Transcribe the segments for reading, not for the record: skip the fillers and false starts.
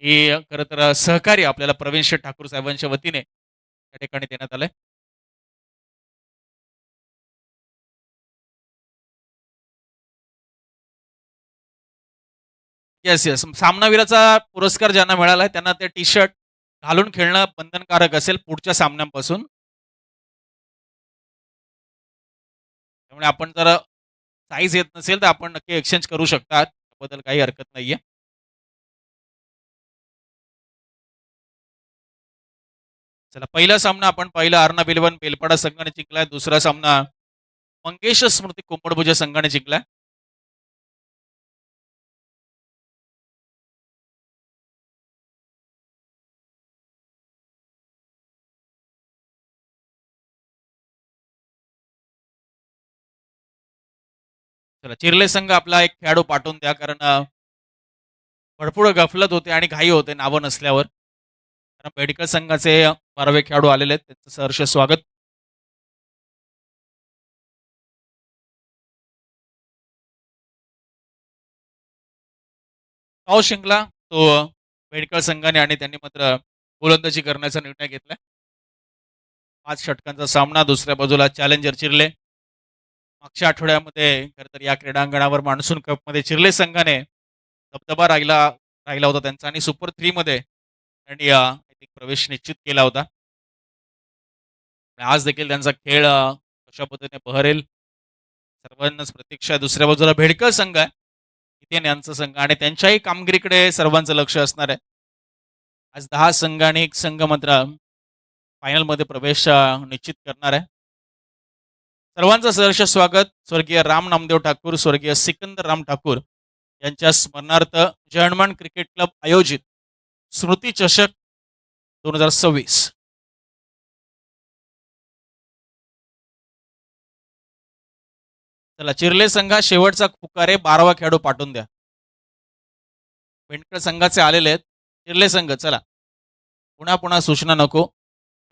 हे खरं तर सहकार्य आपल्याला प्रवीण शेठ ठाकूर साहेबांच्या वतीने त्या ठिकाणी देण्यात आलंय. Yes, yes. सामनावीराचा पुरस्कार ज्यांना मिळाला आहे त्यांना ते टी-शर्ट घालून खेळणं बंधनकारक असेल पुढच्या सामन्यांपासून. त्यामुळे आपण जर साईज येत नसेल तर आपण नक्की एक्सचेंज करू शकता. त्याबद्दल काही हरकत नाहीये. चला पहिला सामना आपण पाहिला अर्णब इलेव्हन बेलपाडा संघाने जिंकलाय. दुसरा सामना मंगेश स्मृती कुंभडभुजा संघाने जिंकलाय. चला चिर्ले संघ आपला एक खेळाडू पाठवून द्या कारण भरपूर गफलत होते आणि घाई होते नावं नसल्यावर. कारण मेडिकल संघाचे 12वे खेळाडू आलेले आहेत. त्यांचं सहर्ष स्वागत. पाव शिंकला तो मेडिकल संघाने आणि त्यांनी मात्र गोलंदाजी करण्याचा निर्णय घेतला. 5 षटकांचा सामना. दुसऱ्या बाजूला चॅलेंजर चिर्ले. मागच्या आठवड्यामध्ये खरं तर या क्रीडांगणावर मान्सून कपमध्ये चिर्ले संघाने दबदबा राहिला राहिला होता त्यांचा आणि सुपर 3 मध्ये त्यांनी प्रवेश निश्चित केला होता. आज देखील त्यांचा खेळ कशा पद्धतीने बहरेल सर्वांनाच प्रतीक्षा आहे. दुसऱ्या बाजूला भेडकर संघ आहे. इथे यांचा संघ आणि त्यांच्याही कामगिरीकडे सर्वांचं लक्ष असणार आहे. आज 10 संघ आणि एक संघ मात्र फायनलमध्ये प्रवेश निश्चित करणार आहे. सर्वांचं सहर्ष स्वागत. स्वर्गीय राम नामदेव ठाकूर, स्वर्गीय सिकंदर राम ठाकूर यांच्या स्मरणार्थ जर्मन क्रिकेट क्लब आयोजित स्मृती चषक 2026. चला चिर्ले संघा शेवटचा पुकारे 12वा खेळाडू पाठवून द्या. पेंडकर संघाचे आलेले आहेत. चिर्ले संघ चला पुन्हा पुन्हा सूचना नको.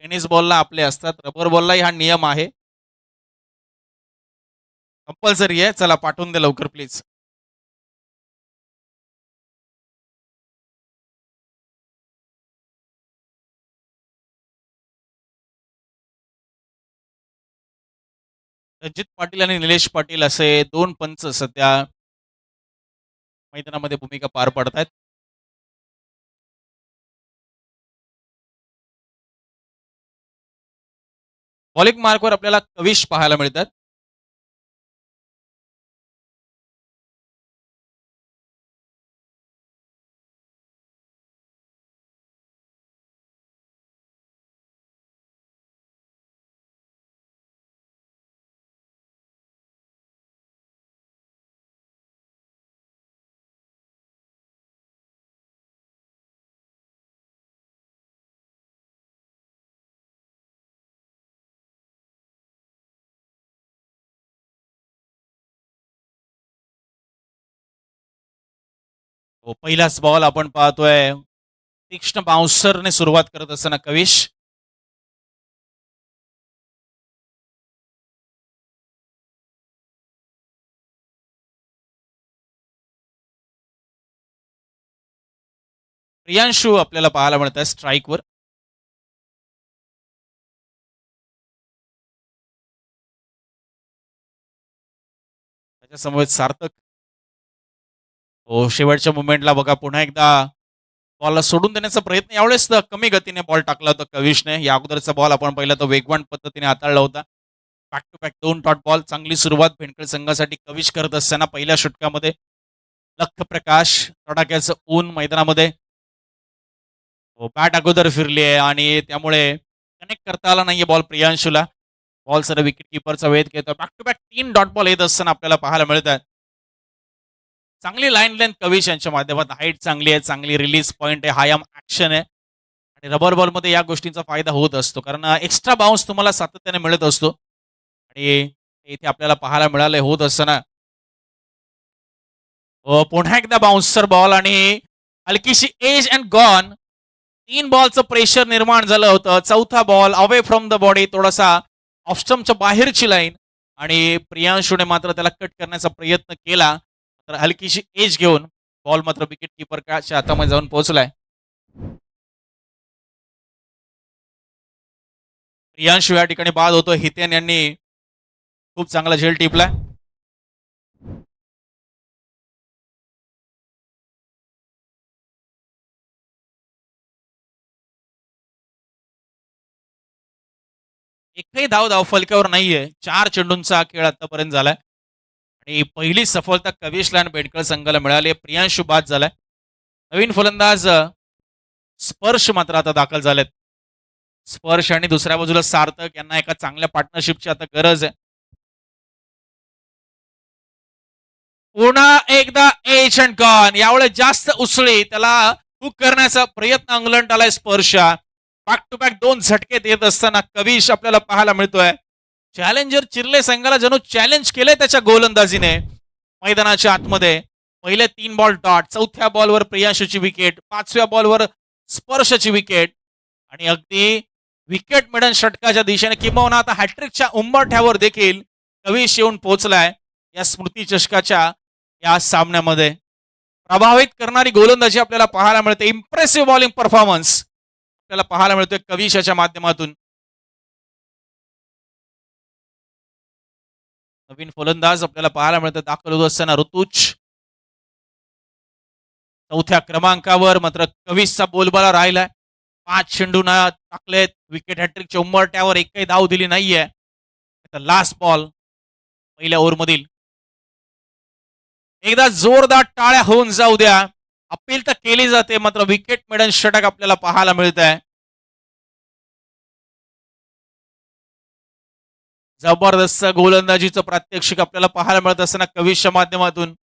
टेनिस बॉलला आपले असतात, रबर बॉललाही हा नियम आहे, कंपल्सरी आहे. चला पाठवून दे लवकर प्लीज. रणजित पाटील आणि निलेश पाटील असे 2 पंच सध्या मैदानामध्ये भूमिका पार पडत आहेत. बॉलिंग मार्कवर आपल्याला कविश पाहायला मिळतात. हो, पहिलाच बॉल आपण पाहतोय. तीक्ष्ण बाउन्सरने सुरुवात करत असताना कविश. प्रियांशू आपल्याला पाहायला मिळत आहे स्ट्राईकवर. त्याच्यासमोर सार्थक. हो, शेवटच्या मुमेंटला बघा पुन्हा एकदा बॉलला सोडून देण्याचा प्रयत्न. यावेळेस कमी गतीने बॉल टाकला होता कविशने. या अगोदरचा बॉल आपण पहिला तो वेगवान पद्धतीने हाताळला होता. Back to back 2 dot ball. चांगली सुरुवात भेंडकर संघासाठी कविश करत असताना पहिल्या षटकामध्ये लख प्रकाश तडाख्याचं ऊन मैदानामध्ये. बॅट अगोदर फिरली आहे आणि त्यामुळे कनेक्ट करता आला नाहीये बॉल प्रियांशूला. बॉल सर विकेट किपरचा वेध घेतो. Back to back 3 dot ball येत असताना आपल्याला पाहायला मिळतात. चांगली लाईन लेंथ कविश यांच्या माध्यमात. हाईट चांगली आहे, चांगली रिलीज पॉईंट आहे, हाय ऍक्शन आहे आणि रबर बॉलमध्ये या गोष्टींचा फायदा होत असतो कारण एक्स्ट्रा बाउन्स तुम्हाला सातत्याने मिळत असतो आणि इथे आपल्याला पाहायला मिळाले होत असताना. पुन्हा एकदा बाउन्सर बॉल आणि हलकीशी एज अँड गॉन. 3 बॉलचं प्रेशर निर्माण झालं होतं. चौथा ball away from the body, थोडासा ऑफस्टमच्या बाहेरची लाईन आणि प्रियांशूने मात्र त्याला कट करण्याचा प्रयत्न केला. तर हलकीशी एज घेऊन बॉल मात्र विकेट किपरच्या हातामध्ये जाऊन पोहोचलाय. प्रियांशू या ठिकाणी बाद होतो. हितेन यांनी खूप चांगला झेल टिपलाय. एकही धाव फलकावर नाहीये. 4 चेंडूंचा खेळ आतापर्यंत झालाय आणि पहिली सफलता कविशला आणि बेडकर संघाला मिळाली. प्रियांशू बाद झालाय. नवीन फलंदाज स्पर्श मात्र आता दाखल झालेत. स्पर्श आणि दुसऱ्या बाजूला सार्थक यांना एका चांगल्या पार्टनरशिपची आता गरज आहे. पुन्हा एकदा एच अँड गॉन. यावेळेस जास्त उसळी त्याला हुक करण्याचा प्रयत्न अंगलंट आलाय स्पर्श. बॅक टू बॅक 2 झटके देत असताना कविश आपल्याला पाहायला मिळतोय. चॅलेंजर चिर्ले संघाला जणू चॅलेंज केलंय त्याच्या गोलंदाजीने. मैदानाच्या आतमध्ये पहिले 3 बॉल डॉट, चौथ्या बॉलवर प्रियांशूची विकेट, 5व्या बॉलवर स्पर्शची विकेट आणि अगदी विकेट मिळून षटकाच्या दिशेने किंबहुना आता हॅट्रिकच्या उंबरठ्यावर देखील कविश येऊन पोहोचलाय. या स्मृती चषकाच्या या सामन्यामध्ये प्रभावित करणारी गोलंदाजी आपल्याला पाहायला मिळते. इम्प्रेसिव्ह बॉलिंग परफॉर्मन्स आपल्याला पाहायला मिळतोय कविशाच्या माध्यमातून. नवीन फलंदाज आपल्याला पाहायला मिळतं दाखल होत असताना ऋतुज. चौथ्या क्रमांकावर मात्र कविशचा बोलबाला राहिलाय. 5 चेंडूंना टाकलेत. विकेट हॅट्रिकच्या उंबरट्यावर एकही धाव दिली नाहीये. लास्ट बॉल पहिल्या ओव्हरमधील. एकदा जोरदार टाळ्या होऊन जाऊ द्या. अपील तर केली जाते मात्र विकेट मिळून षटक आपल्याला पाहायला मिळत आहे. जबरदस्त गोलंदाजीचं प्रात्यक्षिक आपल्याला पाहायला मिळत असताना कविशच्या माध्यमातून.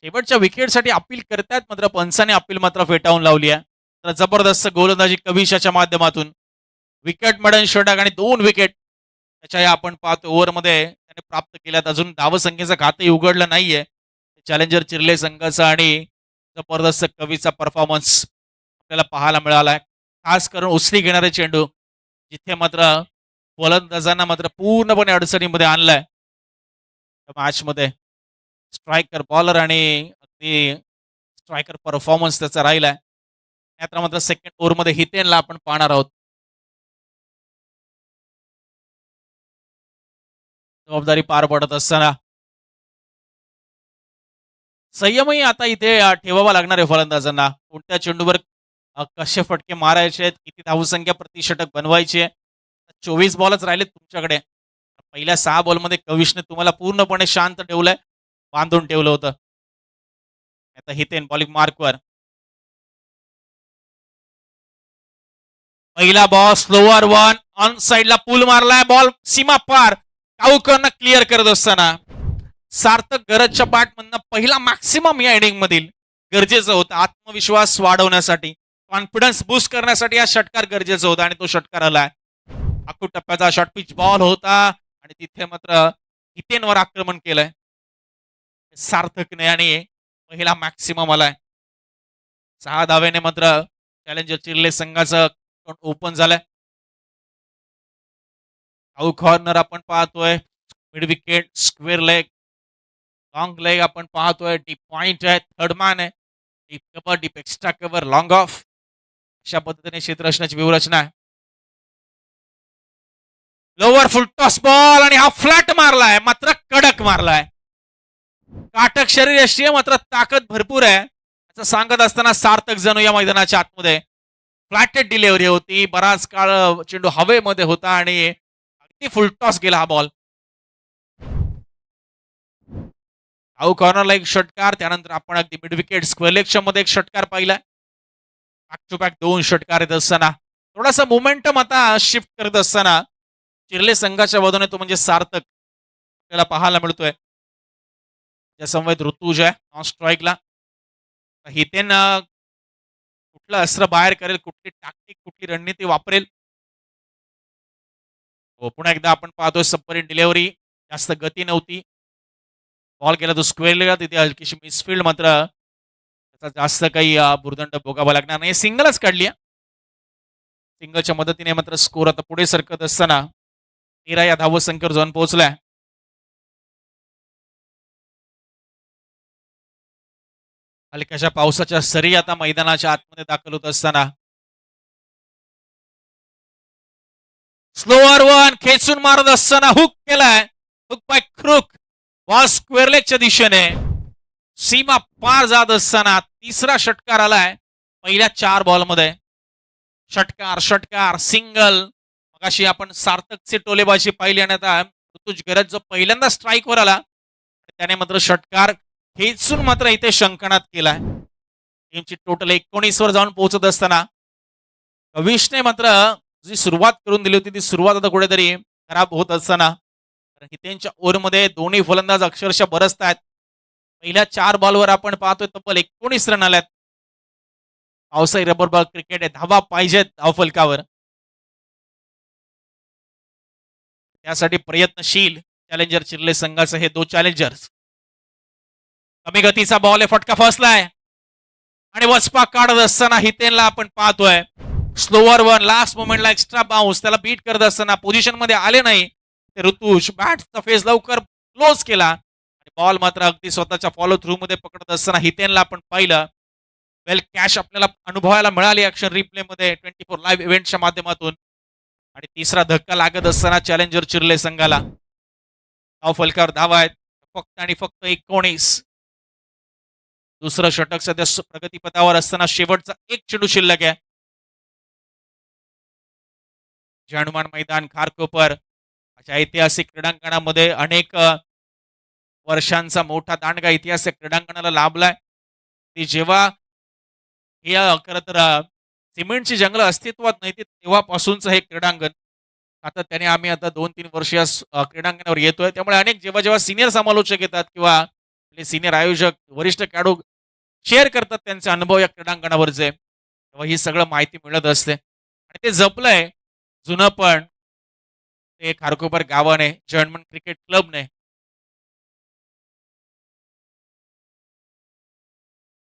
शेवटच्या विकेटसाठी अपील करतायत मात्र पंचाने अपील मात्र फेटाळून लावली आहे. तर जबरदस्त गोलंदाजी कविशाच्या माध्यमातून. विकेट मिळून षटक आणि 2 विकेट त्याच्या या आपण पाहतो ओव्हरमध्ये त्याने प्राप्त केल्यात. अजून धावसंख्येचं खातंही उघडलं नाहीये चॅलेंजर चिर्ले संघाचा आणि जबरदस्त कवीचा परफॉर्मन्स आपल्याला पाहायला मिळालाय. खास करून उसळी घेणारे चेंडू जिथे मात्र फलंदाजांना मात्र पूर्णपणे अडचणीमध्ये आणलाय मॅचमध्ये. स्ट्रायकर बॉलर आणि अगदी स्ट्रायकर परफॉर्मन्स त्याचा राहिलाय. त्यात मात्र सेकंड ओव्हरमध्ये हितेनला आपण पाहणार आहोत. जबाबदारी पार पडत असताना संयमही आता इथे ठेवावा लागणार आहे फलंदाजांना. कोणत्या चेंडूवर कसे फटके मारायचे आहेत, किती धावसंख्या प्रतिषटक बनवायची आहे. 24 बॉलच राहिलेत तुमच्याकडे. पहिल्या 6 बॉलमध्ये कविशने तुम्हाला पूर्णपणे शांत ठेवलंय, बांधून ठेवलं होतं. आता हितेन बॉलिंग मार्कवर. पहिला बॉल स्लोअर वन ऑन साइडला पूल मारलाय. बॉल सीमा पार काऊकरनं क्लिअर करत असताना सार्थक गरजच्या बॅटमधनं पहिला मॅक्सिमम या इनिंग मधील गरजेचं होतं. आत्मविश्वास वाढवण्यासाठी, कॉन्फिडन्स बूस्ट करण्यासाठी हा षटकार गरजेचा होता आणि तो षटकार आलाय. आखू टप्प्याचा शॉर्ट पिच बॉल होता आणि तिथे मात्र हितेनवर आक्रमण केलंय सार्थकने आणि पहिला मॅक्सिमम आलाय. 6 धावेने मात्र चॅलेंजर चिर्ले संघाचं ओपन झालंय. आउट कॉर्नर आपण पाहतोय. Mid wicket, square leg, long leg आपण पाहतोय. डीप पॉइंट आहे, थर्ड मॅन आहे. Deep cover, deep extra cover, long of अशा पद्धतीने क्षेत्ररचनाची व्यूहरचना आहे. लोअर फुल टॉस बॉल आणि हा फ्लॅट मारलाय मात्र कडक मारलाय. काटक शरीर यष्टी मात्र ताकद भरपूर आहे असं सांगत असताना सार्थक जणू या मैदानाच्या आतमध्ये. फ्लॅटेड डिलिव्हरी होती. बराच काळ चेंडू हवेमध्ये होता आणि अगदी फुल टॉस गेला हा बॉल. आऊ कॉर्नरला एक षटकार. त्यानंतर आपण अगदी मिड विकेट स्क्वेअर मध्ये एक षटकार पाहिलाय. बॅक टू बॅक 2 षटकार येत असताना थोडासा मोमेंटम आता शिफ्ट करत असताना चिर्ले संघाच्या बाजूने तो म्हणजे सार्थक आपल्याला पाहायला मिळतोय. त्या समवेत ऋतुज आहे ऑन स्ट्राईकला. हितेन कुठलं अस्त्र बाहेर करेल, कुठली टॅक्टिक, कुठली रणनीती वापरेल. हो, पुन्हा एकदा आपण पाहतोय सबमरीन डिलिव्हरी. जास्त गती नव्हती. बॉल केला तो स्क्वेअरला. तिथे हलकीशी मिसफिल्ड मात्र त्याचा जास्त काही भुर्दंड भोगावा लागणार नाही. सिंगलच काढली. सिंगलच्या मदतीने मात्र स्कोर आता पुढे सरकत असताना 13 या धावसंख्येवर जाऊन पोहोचलाय. हलक्याशा पावसाच्या सरी आता मैदानाच्या आतमध्ये दाखल होत असताना स्लोअर वन खेचून मारत असताना हुक केलाय. Hook by crook. Ball square लेगच्या दिशेने सीमा पार जात असताना तिसरा षटकार आलाय पहिल्या 4 बॉलमध्ये. षटकार षटकार सिंगल. मगाशी आपण सार्थकचे टोलेबाजी पाहिली आणि आता ऋतुज गरज जो पहिल्यांदा स्ट्राईकवर आला त्याने मात्र षटकार खेचून मात्र इथे शंकनात केलाय. टीमची टोटल 19 वर जाऊन पोहोचत असताना कविशने मात्र जी सुरुवात करून दिली होती ती सुरुवात आता कुठेतरी खराब होत असताना हितेंच्या ओव्हरमध्ये दोन्ही फलंदाज अक्षरशः बरसतायत. पहिल्या 4 बॉलवर आपण पाहतोय तब्बल 19 रन आल्यात. पावसाळी रबर बॉल क्रिकेट आहे, धावा पाहिजेत धावफलकावर. त्यासाठी प्रयत्नशील चॅलेंजर चिर्ले संघाचे हे 2 चॅलेंजर्स. कमी गतीचा बॉल आहे, फटका फसलाय आणि वचपा काढत असताना हितेनला आपण पाहतोय. स्लोअर वन लास्ट मोमेंटला एक्स्ट्रा बाउन्स त्याला बीट करत असताना पोझिशन मध्ये आले नाही ते ऋतुज बॅटचा फेस लवकर क्लोज केला आणि बॉल मात्र अगदी स्वतःच्या फॉलो थ्रू मध्ये पकडत असताना हितेनला आपण पाहिलं. वेल कॅश आपल्याला अनुभवायला मिळाली ॲक्शन रिप्ले मध्ये 24 लाईव्ह इव्हेंटच्या माध्यमातून. आणि तिसरा धक्का लागत असताना चॅलेंजर चिर्ले संघाला फलकावर धावा आहेत फक्त आणि फक्त 19. दुसरं षटक सध्या प्रगतीपथावर असताना शेवटचा एक चेंडू शिल्लक आहे. हनुमान मैदान खारकोपर अशा ऐतिहासिक क्रीडांगणामध्ये अनेक वर्षांचा मोठा दांडगा इतिहास क्रीडांगणाला लाभलाय. ती जेव्हा हे खरं तर सिमेंटची जंगल अस्तित्वात नाही तेव्हापासूनच हे क्रीडांगण आता त्याने आम्ही आता 2-3 वर्ष या क्रीडांगणावर येतोय. त्यामुळे अनेक जेव्हा जेव्हा सिनियर समालोचक येतात किंवा सिनियर आयोजक वरिष्ठ खेळाडू शेअर करतात त्यांचे अनुभव या क्रीडांगणावरचे तेव्हा ही सगळं माहिती मिळत असते. आणि ते जपलंय जुनं पण ते खारकोपर गावाने जर्मन क्रिकेट क्लबने.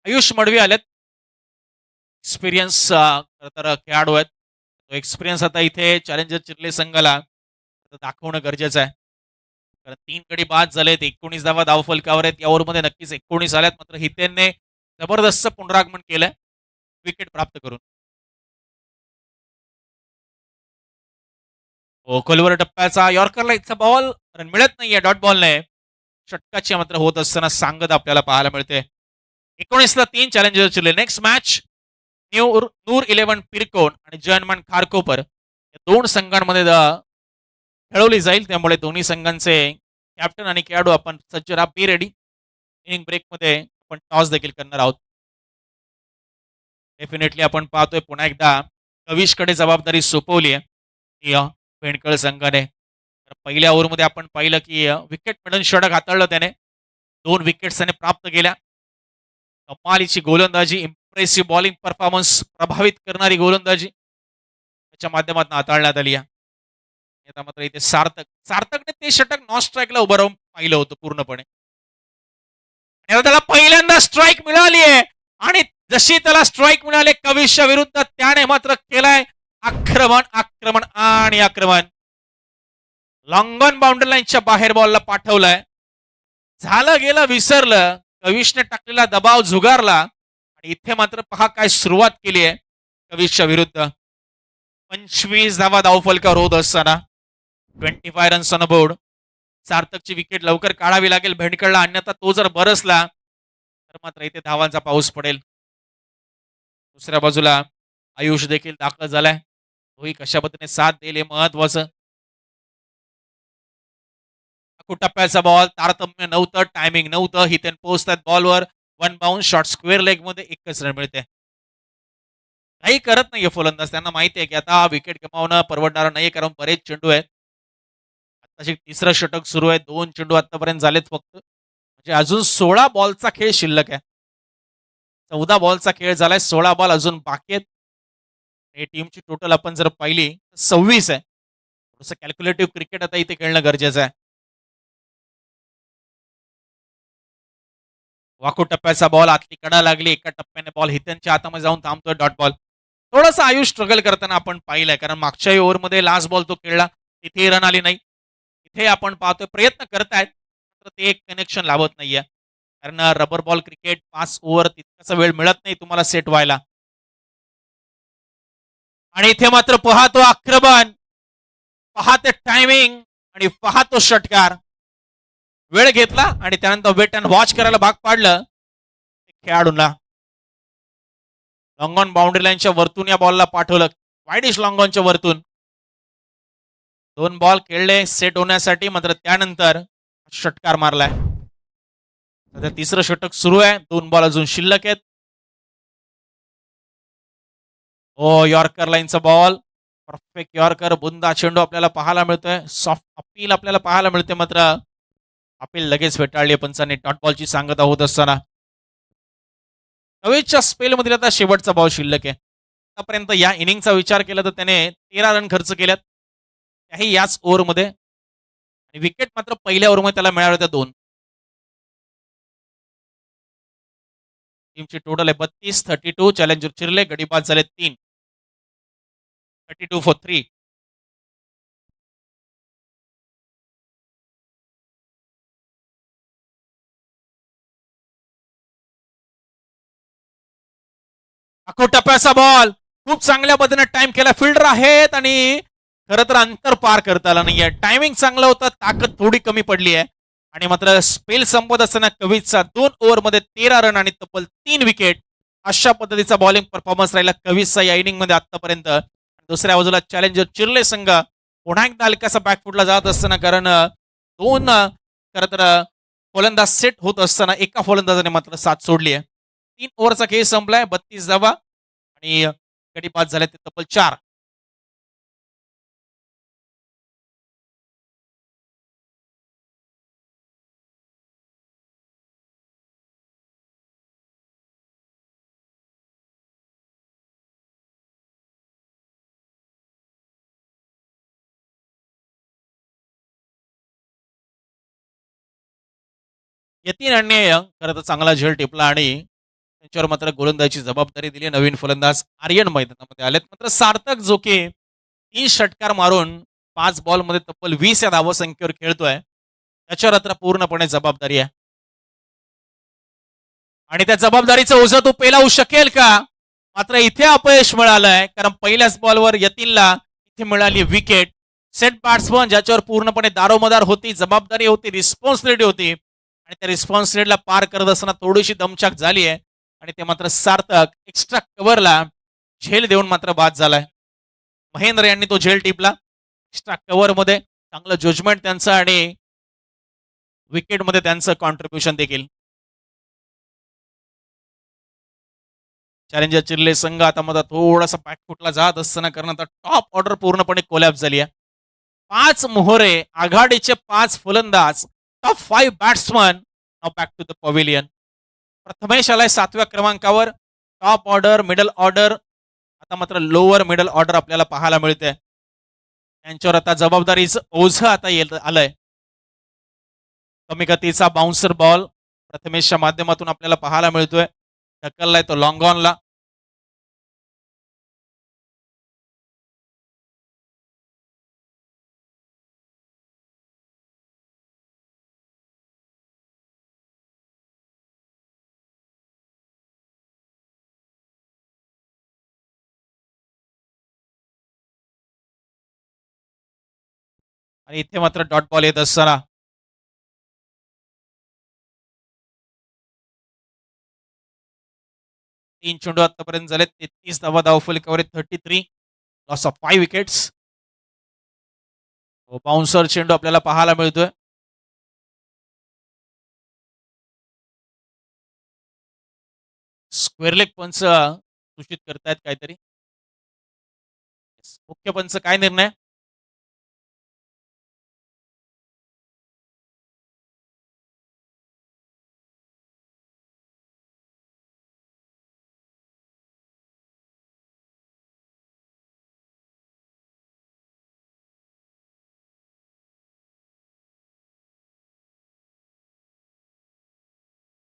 आयुष मडवी आलेत, एक्सपिरियन्स तर खेळाडू आहेत. तो एक्सपिरियन्स आता इथे चॅलेंजर चिर्ले संघाला दाखवणं गरजेचं आहे. कारण 3 गडी बाद झालेत, 19 धावा धावफलकावर आहेत. या ओव्हरमध्ये नक्कीच 19 आल्यात. मात्र हितेनने जबरदस्त पुनरागमन केलंय विकेट प्राप्त करून. खोलवर टप्प्याचा यॉर्करला इथचा बॉल रन मिळत नाहीये डॉट बॉलने. षटकाची मात्र होत असताना सांगत आपल्याला पाहायला मिळते. 19 ला 3 चॅलेंजर चिर्ले. नेक्स्ट मॅच नूर 11 पिरकोन आणि जर्मन खारकोपर या 2 संघांमध्ये खेळवली जाईल. त्यामुळे दोन्ही संघांचे कॅप्टन आणि खेळाडू आपण सज्ज राहा, बी रेडी. इनिंग ब्रेकमध्ये आपण टॉस देखील करणार आहोत. डेफिनेटली आपण पाहतोय पुन्हा एकदा कविशकडे जबाबदारी सोपवली आहे भेंडकळ संघाने. पहिल्या ओव्हरमध्ये आपण पाहिलं की विकेट मिळून षटक हाताळलं त्याने. 2 विकेट्स त्याने प्राप्त केल्या. कमालीची गोलंदाजी, इम्प्रेसिव्ह बॉलिंग परफॉर्मन्स, प्रभावित करणारी गोलंदाजी त्याच्या माध्यमातून हाताळण्यात आली. आता मात्र इथे सार्थकने ते षटक नॉन स्ट्राईकला उभं राहून पाहिलं होतं पूर्णपणे. त्याला पहिल्यांदा स्ट्राईक मिळाली आहे आणि जशी त्याला स्ट्राईक मिळाली कविशच्या विरुद्ध त्याने मात्र केलाय आक्रमण आक्रमण आणि आक्रमण. लॉंग ऑन बाउंड्री लाईनच्या बाहेर बॉलला पाठवलाय. झालं गेलं विसरलं. कविशने टाकलेला दबाव झुगारला आणि इथे मात्र पहा काय सुरुवात केली आहे कविशच्या विरुद्ध. 25 धावा धावफलकावर होत असताना 25 रन्स ऑन बोर्ड. सार्थकची विकेट लवकर काढावी लागेल भेंडकळला, अन्यथा तो जर बरसला तर मात्र इथे धावांचा पाऊस पडेल. दुसऱ्या बाजूला आयुष देखील दाखल झालाय. तोही कशा पद्धतीने साथ देईल हे महत्वाचं. टप्प्याचा बॉल, तारतम्य नव्हतं, टायमिंग नव्हतं. हितेन पोहोचतात बॉलवर. 1 बाउन्स शॉट स्क्वेअर लेग मध्ये 1च रन मिळते. काही करत नाहीये फलंदाज. त्यांना माहिती आहे की आता विकेट गमावणं परवडणार नाही कारण बरेच चेंडू आहेत. आताशी तिसरं षटक सुरू आहे. 2 चेंडू आतापर्यंत झालेत फक्त. म्हणजे अजून 16 बॉलचा खेळ शिल्लक आहे. 14 बॉलचा खेळ झालाय, 16 बॉल अजून बाकी आहेत. हे टीमची टोटल आपण जर पाहिली 26 आहे. थोडंसं कॅल्क्युलेटिव्ह क्रिकेट आता इथे खेळणं गरजेचं आहे. वाकू टप्प्याचा बॉल आतली कडा लागली. एका टप्प्याने बॉल हितेनच्या हातामध्ये जाऊन थांबतोय डॉट बॉल. थोडासा आयुष स्ट्रगल करताना आपण पाहिलंय कारण मागच्याही ओव्हरमध्ये लास्ट बॉल तो खेळला तिथे रन आली नाही. इथे आपण पाहतोय प्रयत्न करतायत तर ते एक कनेक्शन लाभत नाहीये कारण रबर बॉल क्रिकेट 5 ओव्हर तितकासा वेळ मिळत नाही तुम्हाला सेट व्हायला. आणि इथे मात्र पाहतो आक्रमण पाहते टायमिंग आणि पाहतो षटकार. वेळ घेतला आणि त्यानंतर वेट अँड वॉच करायला भाग पाडलं खेळाडूंना. लॉंग ऑन बाउंड्री लाईनच्या वरतून या बॉलला पाठवलं. वाईडिश लॉंग ऑनच्या वरतून. 2 बॉल खेळले सेट होण्यासाठी, मात्र त्यानंतर षटकार मारलाय. सध्या तिसरं षटक सुरू आहे. 2 बॉल अजून शिल्लक आहेत. हो, यॉर्कर लाईनचा बॉल. Perfect yorker. बुंदा चेंडू आपल्याला पाहायला मिळतोय. सॉफ्ट अपील आपल्याला पाहायला मिळते, मात्र अपील लगेच फेटाळली पंचांनी डॉट बॉलची सांगता होत असताना. कवेच्या स्पेलमधील आता शेवटचा बॉल शिल्लक आहे. आतापर्यंत या इनिंगचा विचार केला तर त्याने 13 रन खर्च केल्यात, त्याही याच ओव्हरमध्ये. आणि विकेट मात्र पहिल्या ओव्हरमध्ये त्याला मिळाल्या होत्या 2. टीमची टोटल आहे 32. 32 चॅलेंजर चिरले, गडीबाद झाले 3. 32 फॉर 3. टप्प्याचा बॉल खूप चांगल्या पद्धतीने टाइम केला. फिल्डर आहेत आणि खरं तर अंतर पार करता आलं नाहीये. टायमिंग चांगला होता, ताकद थोडी कमी पडली आहे. आणि मात्र स्पेल संपत असताना कविजचा 2 ओव्हरमध्ये 13 रन आणि तब्बल 3 विकेट, अशा पद्धतीचा बॉलिंग परफॉर्मन्स राहिला कविजचा या इनिंगमध्ये आतापर्यंत. दुसऱ्या बाजूला चॅलेंजर चिर्ले संघ पुन्हा एकदा हलकासा बॅकफुटला जात असताना, कारण 2 खरं तर फलंदाज सेट होत असताना एका फलंदाजाने मात्र साथ सोडली आहे. 3 ओव्हरचा खेळ संपलाय. 32 धावा आणि गडी पास झाले ते तब्बल 4. यतीन अन्याय खरं तर चांगला झेल टिपला आणि त्यांच्यावर मात्र गोलंदाजीची जबाबदारी दिली. नवीन फलंदाज आर्यन मैदानामध्ये आलेत. मात्र सार्थक जो की 30 षटकार मारून 5 बॉलमध्ये तब्बल 20 या धावसंख्येवर खेळतोय, त्याच्यावर आता पूर्णपणे जबाबदारी आहे. आणि त्या जबाबदारीचं ओझं तो पेलावू शकेल का? मात्र इथे अपयश मिळालंय, कारण पहिल्याच बॉलवर यतीनला इथे मिळाली विकेट. सेट बॅट्समन ज्याच्यावर पूर्णपणे दारोमदार होती, जबाबदारी होती, रिस्पॉन्सिबिलिटी होती, आणि त्या रिस्पॉन्सिबिलिटीला पार करत असताना थोडीशी दमछाक झाली आहे. आणि ते मात्र सार्थक एक्स्ट्रा कव्हरला झेल देऊन मात्र बाद झालाय. महेंद्र यांनी तो झेल टिपला एक्स्ट्रा कव्हरमध्ये. चांगलं जजमेंट त्यांचं आणि विकेटमध्ये त्यांचं कॉन्ट्रीब्युशन देखील. चॅलेंजर चिर्ले संघ आता मध्ये थोडासा बॅकफुटला जात असताना, कारण आता टॉप ऑर्डर पूर्णपणे कोलॅप्स झाली आहे. 5 मोहरे, आघाडीचे 5 फलंदाज, top 5 batsman back to the pavilion. Prathamesh आलाय 7व्या क्रमांकावर. टॉप ऑर्डर, मिडल ऑर्डर, आता मात्र लोअर मिडल ऑर्डर आपल्याला पाहायला मिळते. त्यांच्यावर आता जबाबदारीचं ओझं आता येत आलंय. कमी गतीचा बाउन्सर बॉल प्रथमेशच्या माध्यमातून आपल्याला पाहायला मिळतोय. ढकललाय तो लॉंग ऑनला. आणि इथे मात्र डॉट बॉल येत असताना 3 चेंडू आतापर्यंत झाले. 33 धावा, धावफलकावर 33. Loss of 5 wickets. बाउन्सर चेंडू आपल्याला पाहायला मिळतोय. स्क्वेअर लेग पंच सूचित करतायत काहीतरी. मुख्य पंच काय निर्णय?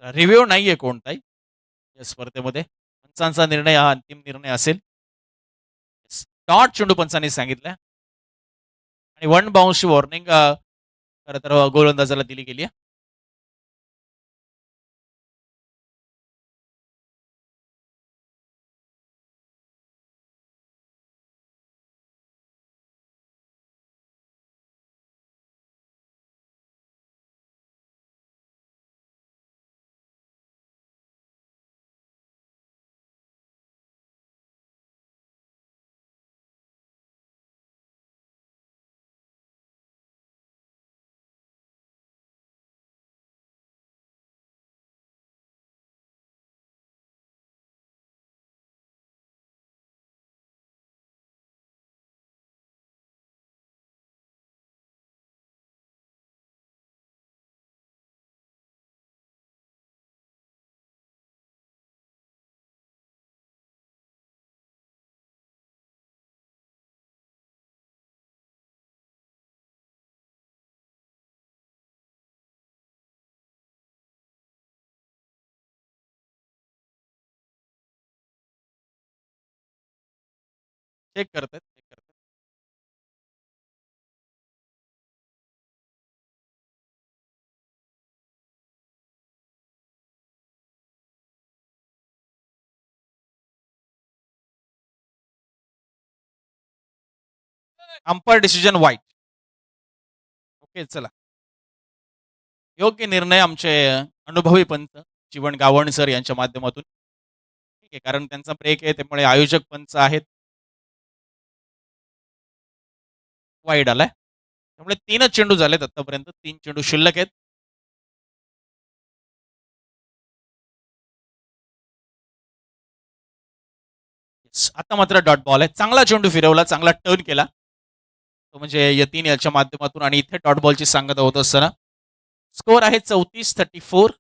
रिव्ह्यू नाहीये कोणताही या स्पर्धेमध्ये. पंचांचा निर्णय हा अंतिम निर्णय असेल. डॉट चेंडू पंचांनी सांगितलं आणि 1 बाउन्सची वॉर्निंग खरं तर गोलंदाजाला दिली गेली आहे. चेक करतायत, चेक करतायत. Umpire decision white. ओके, चला. योग्य निर्णय आमचे अनुभवी पंच जीवन गावण सर यांच्या माध्यमातून. ठीक आहे, कारण त्यांचा ब्रेक आहे त्यामुळे आयोजक पंच आहेत. वाईड आलाय. त्यामुळे 3च चेंडू झालेत आतापर्यंत. 3 चेंडू शिल्लक आहेत. आता मात्र डॉट बॉल आहे. चांगला चेंडू फिरवला, चांगला टर्न केला. तो म्हणजे यतीन याच्या माध्यमातून आणि इथे डॉट बॉलची सांगता होत असताना स्कोर आहे 34-34.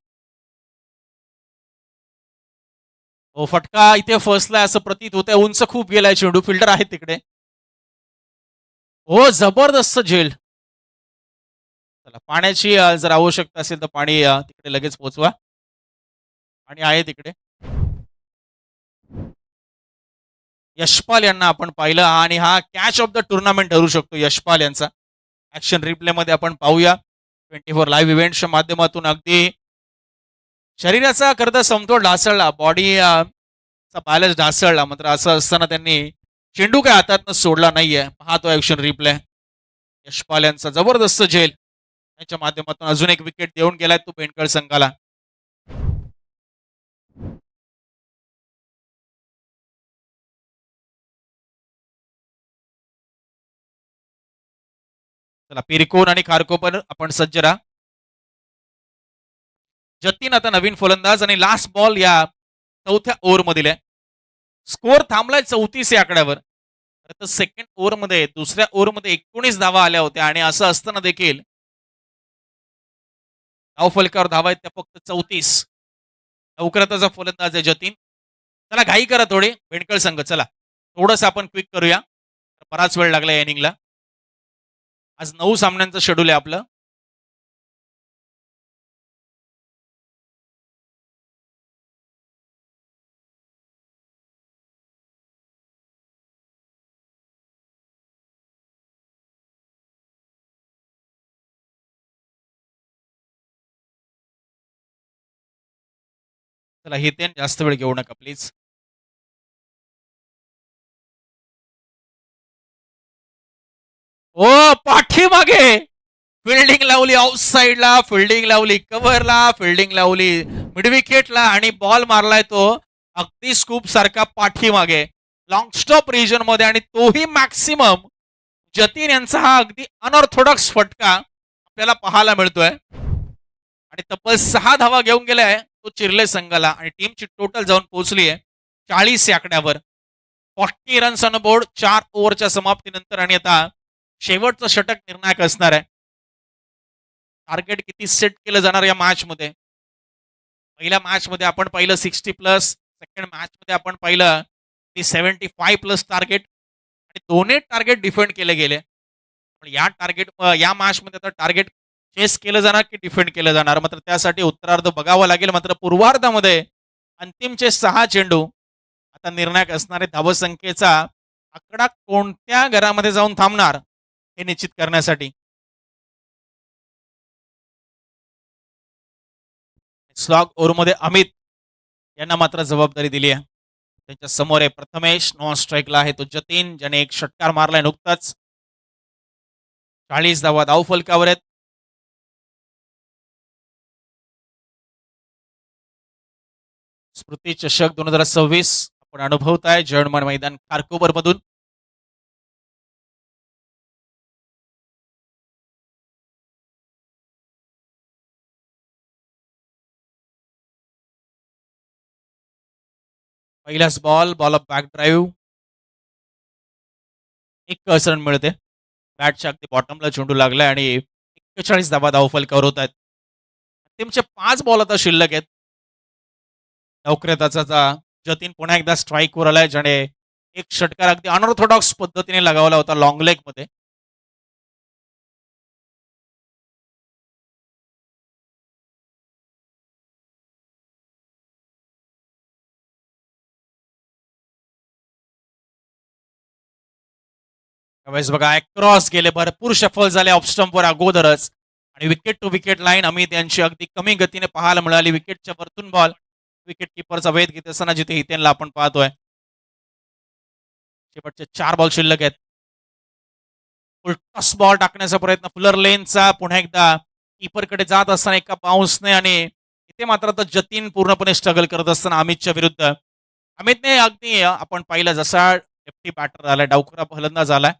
हो, फटका इथे फसलाय असं प्रतीत होतंय. उंच खूप गेलाय चेंडू. फिल्डर आहे तिकडे. हो, जबरदस्त झेल. चला, पाण्याची जर आवश्यकता असेल तर पाणी तिकडे लगेच पोहोचवा. आणि आहे तिकडे. यशपाल यांना आपण पाहिलं आणि हा कॅच ऑफ द टुर्नामेंट ठरू शकतो यशपाल यांचा. ऍक्शन रिप्ले मध्ये आपण पाहूया 24 लाईव्ह इव्हेंटच्या माध्यमातून. अगदी शरीराचा करता समतोल ढासळला, बॉडी चा बॅलन्स ढासळला. मात्र असं असताना त्यांनी चेंडू काय हातात सोडला नाहीये. पाहतो ऍक्शन रिप्ले. यशपाल यांचा जबरदस्त झेल यांच्या माध्यमातून अजून एक विकेट देऊन गेलाय तो बेंडकळ संघाला. चला, पिरकोन आणि खारकोपर आपण सज्ज राहा. जतीन आता नवीन फलंदाज आणि लास्ट बॉल या चौथ्या ओव्हरमधील आहे. स्कोर थांबलाय 34 या आकड्यावर. तर सेकंड ओव्हरमध्ये दुसऱ्या ओव्हरमध्ये 19 धावा आल्या होत्या आणि असं असताना देखील धावफलकावर धावा आहेत त्या फक्त 34. लवकरातचा फलंदाज आहे जतीन. चला, घाई करा थोडे बेंडकळ संघ. चला, थोडंसं आपण क्विक करूया. बराच वेळ लागला या इनिंगला. आज 9 सामन्यांचं शेड्यूल आहे आपलं. चला, हितेन जास्त वेळ घेऊ नका प्लीज. ओ, पाठीमागे फिल्डिंग लावली, ऑफ साईडला फिल्डिंग लावली, कव्हरला फिल्डिंग लावली, मिडविकेटला आणि बॉल मारलाय तो अगदी स्कूप सारखा पाठीमागे लॉंग स्टॉप रिजन मध्ये आणि तोही मॅक्सिमम. जतीन यांचा हा अगदी अनऑर्थोडॉक्स फटका आपल्याला पाहायला मिळतोय आणि तब्बल 6 धावा घेऊन गेलाय तो चिरले संघाला आणि टीमची टोटल जाऊन पोहोचली आहे 40 या आकड्यावर. 40 रन्स ऑन बोर्ड 4 ओव्हरच्या समाप्तीनंतर. आणि आता शेवटचं षटक निर्णायक असणार आहे. टार्गेट किती सेट केलं जाणार या मॅच मध्ये. पहिल्या मॅच मध्ये आपण पाहिलं 60 प्लस. सेकंड मॅच मध्ये आपण पाहिलं 75 प्लस टार्गेट आणि दोन्ही टार्गेट डिफेंड केले गेले. या मॅच मध्ये आता टार्गेट चेस केलं जाणार की डिफेंड केलं जाणार, मात्र त्यासाठी उत्तरार्ध बघावं लागेल. मात्र पूर्वार्धामध्ये अंतिमचे 6 चेंडू आता निर्णायक असणारे. धावसंख्येचा आकडा कोणत्या घरामध्ये जाऊन थांबणार हे निश्चित करण्यासाठी स्लॉग ओव्हरमध्ये अमित यांना मात्र जबाबदारी दिली आहे. त्यांच्या समोर आहे प्रथमेश. नॉन स्ट्राईकला आहे तो जतीन, ज्याने एक षटकार मारलाय नुकताच. 40 धावा धावफलकावर आहेत. स्मृती चषक 2026 आपण अनुभवताय जर्मन मैदान खारकोबर मधून. पहिलाच बॉल ऑफ बॅक ड्राईव्ह. एक रन मिळते. बॅटच्या अगदी बॉटमला चेंडू लागलाय आणि 41 धावा धावफलकावर होत आहेत. टीमचे 5 बॉल आता शिल्लक आहेत. नौकऱ्याचा जतीन पुन्हा एकदा स्ट्राईकवर आलाय, ज्याने एक षटकार अगदी अनऑर्थोडॉक्स पद्धतीने लगावला होता लॉंग लेग मध्ये. त्यावेळेस बघा क्रॉस गेले, भरपूर शफल झाले ऑफ स्टंपवर अगोदरच आणि wicket to wicket line Amit यांची अगदी कमी गतीने पाहायला मिळाली. विकेटच्या वरतून बॉल विकेट किपरचा वेध घेत असताना जिथे हितेनला आपण पाहतोय. शेवटचे 4 बॉल शिल्लक आहेत. फुल टॉस बॉल टाकण्याचा प्रयत्न फुलर लेनचा पुन्हा एकदा कीपरकडे जात असताना एका बाउन्सने आणि इथे मात्र आता जतीन पूर्णपणे स्ट्रगल करत असताना अमितच्या विरुद्ध. अमितने अगदी आपण पाहिलं जसा लेफ्टी बॅटर झालाय, डावखुरा फलंदाज झालाय,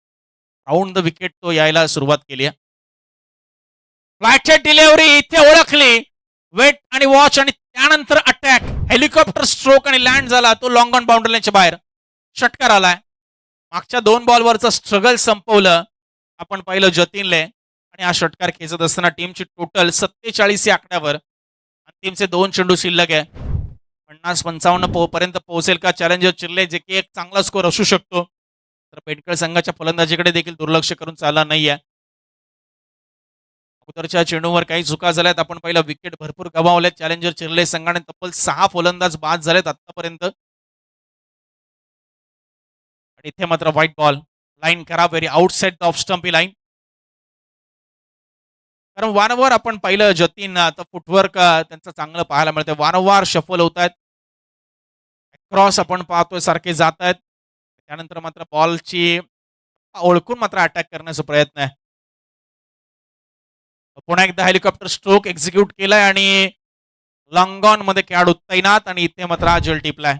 राऊंड द विकेट तो यायला सुरुवात केली आहे. फ्लॅटच्या डिलिव्हरी इथे ओळखली, वेट आणि वॉच आणि त्यानंतर अटॅक, हेलिकॉप्टर स्ट्रोक आणि लँड झाला तो लॉंग ऑन बाउंड्रीच्या बाहेर. षटकार आलाय. मागच्या 2 बॉलवरचं स्ट्रगल संपवलं आपण पाहिलं जतीनले आणि हा षटकार खेचत असताना टीमची टोटल 47 या आकड्यावर. टीमचे 2 चेंडू शिल्लक आहे. 50-55 पर्यंत पोहोचेल का चॅलेंजर चिरले, जे की एक चांगला स्कोर असू शकतो. तर पेडकर संघाच्या फलंदाजीकडे देखील दुर्लक्ष करून चालला नाहीये. अगोदरच्या चेंडूवर काही चुका झाल्यात आपण पाहिलं, विकेट भरपूर गमावलेत चॅलेंजर चिरले संघाने. तब्बल 6 फलंदाज बाद झालेत आतापर्यंत. आणि इथे मात्र व्हाईट बॉल. लाईन करा very outside the off stump he line. कारण वारंवार आपण पाहिलं जतीन आता फुटवर्क त्यांचं चांगलं पाहायला मिळतं. वारंवार शफल होत आहेत, क्रॉस आपण पाहतोय सारखे जात आहेत. त्यानंतर मात्र बॉलची ओळखून मात्र अटॅक करण्याचा प्रयत्न आहे. पुन्हा एकदा हेलिकॉप्टर स्ट्रोक एक्झिक्यूट केलाय आणि लॉंगॉन मध्ये खेळाडू तैनात आणि इथे मात्र हा जल टिपलाय.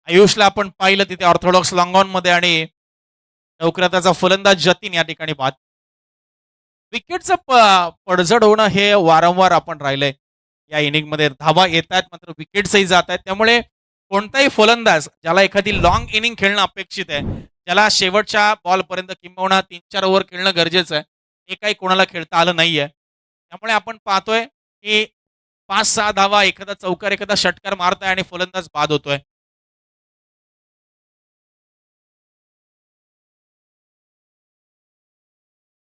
आयुषला आपण पाहिलं तिथे ऑर्थोडॉक्स लॉंगॉन मध्ये आणि लवकरात त्याचा फलंदाज जतीन या ठिकाणी बाद. विकेटचं पडझड होणं हे वारंवार आपण राहिलंय या इनिंग मध्ये. धावा येत आहेत मात्र विकेट्सही जात आहेत. त्यामुळे कोणताही फलंदाज ज्याला एखादी लॉंग इनिंग खेळणं अपेक्षित आहे, ज्याला शेवटच्या बॉलपर्यंत किंबहुना 3-4 ओव्हर खेळणं गरजेचं आहे, हे काही कोणाला खेळता आलं नाहीये. त्यामुळे आपण पाहतोय की 5-6 धावा, एखादा चौकार, एखादा षटकार मारताय आणि फलंदाज बाद होतोय.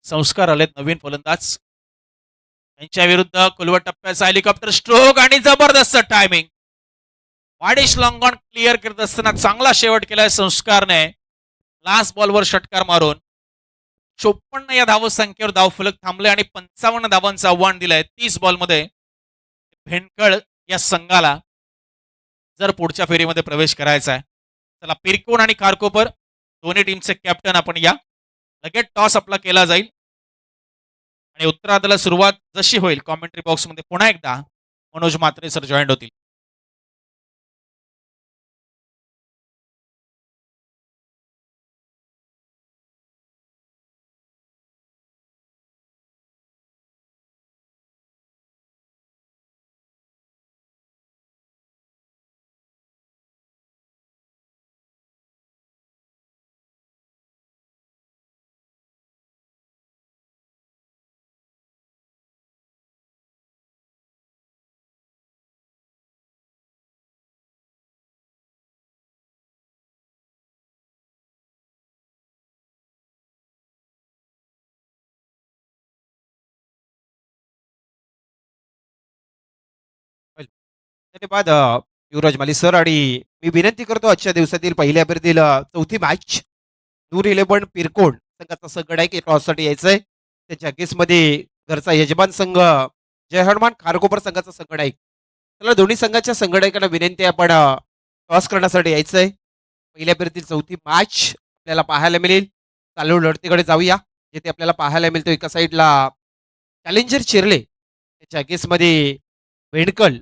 संस्कार आलेत नवीन फलंदाज त्यांच्या विरुद्ध. कुलवट टप्प्याचा हेलिकॉप्टर स्ट्रोक आणि जबरदस्त टायमिंग. वाडिश लॉंगॉन क्लिअर करत असताना चांगला शेवट केलाय संस्कारने. लास्ट बॉलवर षटकार मारून 54 या धाव संख्येवर धावफलक थांबले आणि 55 धावांचं आव्हान दिलंय 30 बॉलमध्ये. भेंडकळ या संघाला जर पुढच्या फेरीमध्ये प्रवेश करायचा आहे. चला, पिरकोन आणि खारकोपर दोन्ही टीमचे कॅप्टन आपण या. लगेच टॉस आपला केला जाईल आणि उत्तरार्धाला सुरुवात जशी होईल कॉमेंट्री बॉक्समध्ये पुन्हा एकदा मनोज म्हात्रे सर जॉईन होतील. धन्यवाद युवराज माली सर. आणि मी विनंती करतो आजच्या दिवसातील पहिल्या फेरीतील चौथी मॅच नूर 11 पिरकोड संघाचा संघ आहे की टॉससाठी यायचंय. त्याच्या केसमध्ये घरचा यजमान संघ जय हनुमान खारकोपर संघाचा संघ आहे. त्याला दोन्ही संघाच्या संघटकांना विनंती आहे आपण टॉस करण्यासाठी यायचंय. पहिल्या फेरीतील चौथी मॅच आपल्याला पाहायला मिळेल. चालू लढतीकडे जाऊया, जिथे आपल्याला पाहायला मिळतो एका साईडला चॅलेंजर चिरले, त्याच्या केसमध्ये वेणकल.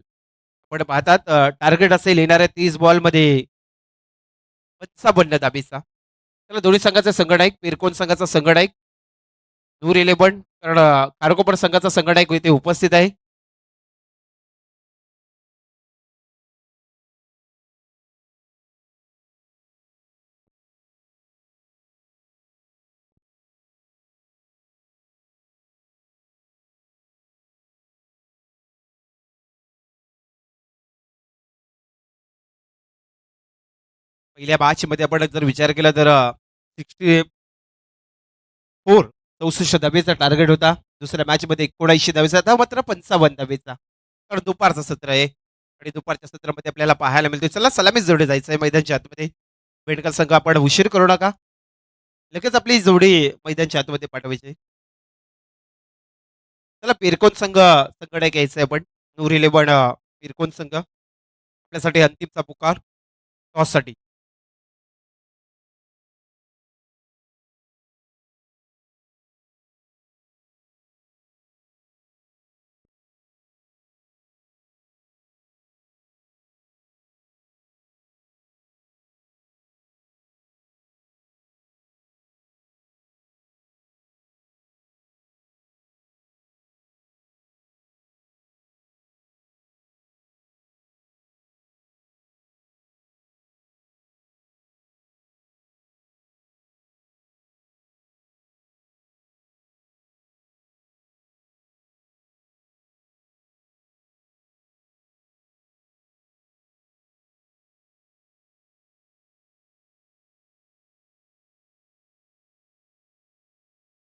आपण पाहतात टार्गेट असेल येणाऱ्या 30 बॉलमध्ये 55 धाबीचा. त्याला दोन्ही संघाचा संघनायक पिरकोन संघाचा संघनायक नूर 11 कारण खारकोपर संघाचा संघनायक इथे उपस्थित आहे. पहिल्या मॅच मध्ये आपण जर विचार केला तर 64 64 धाबेचा टार्गेट होता. दुसऱ्या मॅच मध्ये 79 धाबेचा था, मात्र 55 धाबेचा. कारण दुपारचं सत्र आहे आणि दुपारच्या सत्रामध्ये आपल्याला पाहायला मिळतो. चला सलामीच जोडे जायचं आहे मैदानच्या आतमध्ये. बेडकर संघ आपण उशीर करू नका. लगेच आपली जोडी मैदानच्या आतमध्ये पाठवायची. त्याला पिरकोन संघ संगड्या घ्यायचंय आपण. नूर 11 पिरकोन संघ आपल्यासाठी अंतिमचा पुकार टॉससाठी.